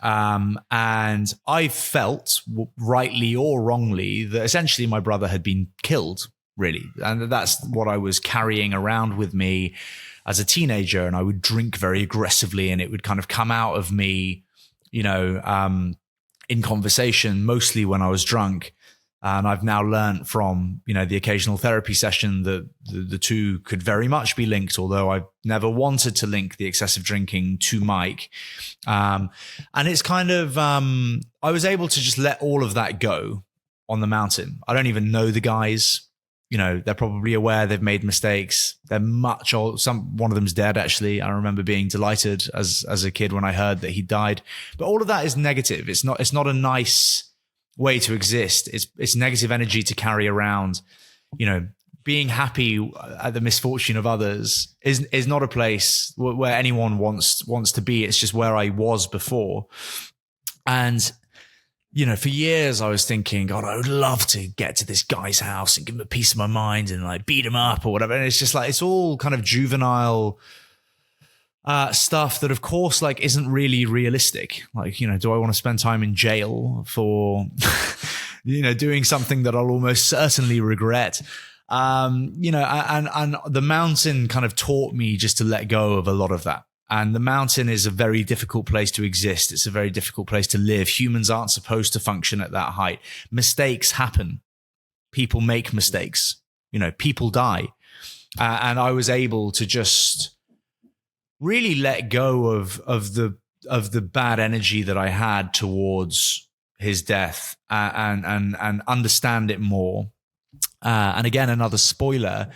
And I felt, rightly or wrongly, that essentially my brother had been killed, really. And that's what I was carrying around with me as a teenager. And I would drink very aggressively, and it would kind of come out of me, in conversation, mostly when I was drunk. And I've now learned from, the occasional therapy session that the two could very much be linked, although I've never wanted to link the excessive drinking to Mike. And it's kind of, I was able to just let all of that go on the mountain. I don't even know the guys. They're probably aware they've made mistakes. They're much old. One of them's dead, actually. I remember being delighted as a kid when I heard that he died. But all of that is negative. It's not a nice way to exist. It's negative energy to carry around. Being happy at the misfortune of others is not a place where anyone wants to be. It's just where I was before. And for years I was thinking, God, I would love to get to this guy's house and give him a piece of my mind and like beat him up or whatever. And it's just like, it's all kind of juvenile stuff that of course like isn't really realistic. Like, do I want to spend time in jail for, doing something that I'll almost certainly regret? And the mountain kind of taught me just to let go of a lot of that. And the mountain is a very difficult place to exist. It's a very difficult place to live. Humans aren't supposed to function at that height. Mistakes happen. People make mistakes. People die. And I was able to just really let go of the bad energy that I had towards his death and understand it more. And again, another spoiler,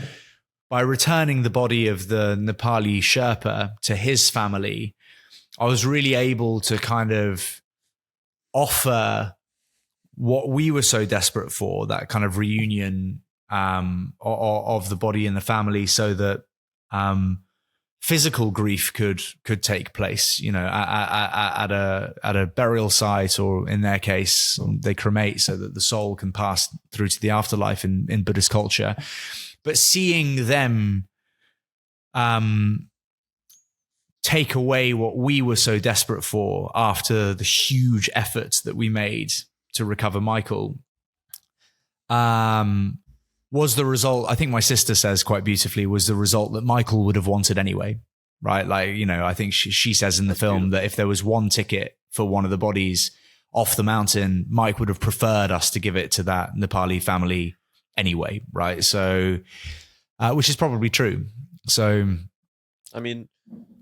by returning the body of the Nepali Sherpa to his family, I was really able to kind of offer what we were so desperate for, that kind of reunion of the body and the family, so that physical grief could take place, at a burial site, or in their case, they cremate so that the soul can pass through to the afterlife in Buddhist culture. But seeing them take away what we were so desperate for after the huge efforts that we made to recover Michael, was the result, I think my sister says quite beautifully, was the result that Michael would have wanted anyway, right? Like, I think she says in the film that if there was one ticket for one of the bodies off the mountain, Mike would have preferred us to give it to that Nepali family anyway, right? So, which is probably true. So, I mean,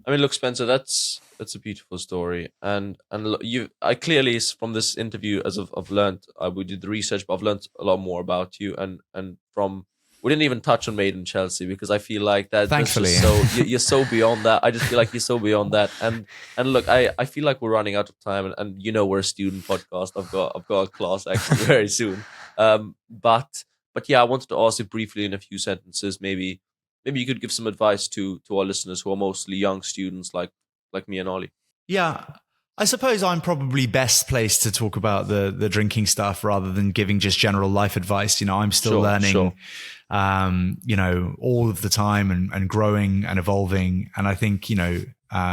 look, Spencer, that's a beautiful story, and I clearly, from this interview, as I've learned, we did the research, but I've learned a lot more about you, and from, we didn't even touch on Made in Chelsea, because I feel like that, thankfully, you're so beyond that. I just feel like you're so beyond that, and look, I feel like we're running out of time, and we're a student podcast. I've got a class actually very soon, but yeah, I wanted to ask you briefly in a few sentences, maybe you could give some advice to our listeners who are mostly young students like me and Ollie. Yeah, I suppose I'm probably best placed to talk about the drinking stuff rather than giving just general life advice. I'm still learning, all of the time and growing and evolving. And I think,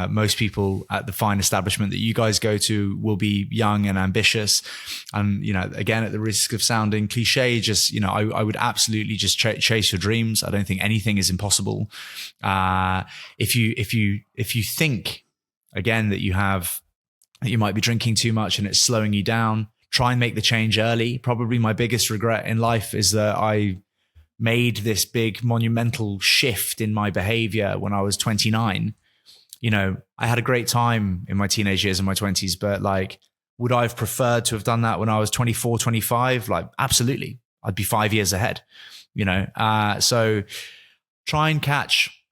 most people at the fine establishment that you guys go to will be young and ambitious. And, again, at the risk of sounding cliche, just, I would absolutely just chase your dreams. I don't think anything is impossible. If you think, again, that you might be drinking too much and it's slowing you down, try and make the change early. Probably my biggest regret in life is that I made this big monumental shift in my behavior when I was 29. I had a great time in my teenage years and my 20s, but would I have preferred to have done that when I was 24, 25? Absolutely. I'd be 5 years ahead, so try and catch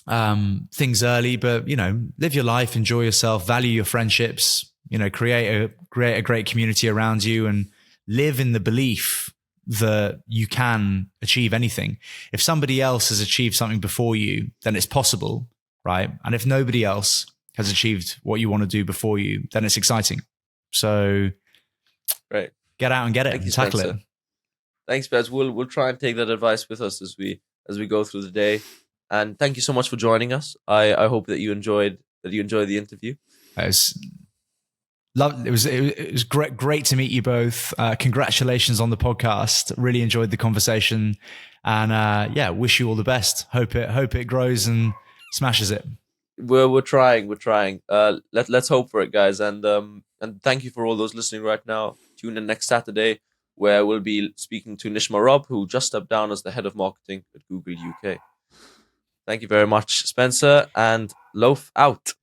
things early, but live your life, enjoy yourself, value your friendships, create a great community around you, and live in the belief that you can achieve anything. If somebody else has achieved something before you, then it's possible, right? And if nobody else has achieved what you want to do before you, then it's exciting. So, right, get out and get it and tackle it. Thanks, Bez. We'll try and take that advice with us as we go through the day. And thank you so much for joining us. I hope that you enjoyed the interview. It was great to meet you both. Congratulations on the podcast. Really enjoyed the conversation, and wish you all the best. Hope it grows and smashes it. We're trying. Let's hope for it, guys. And thank you for all those listening right now. Tune in next Saturday, where we'll be speaking to Nishma Rob, who just stepped down as the head of marketing at Google UK. Thank you very much, Spencer, and loaf out.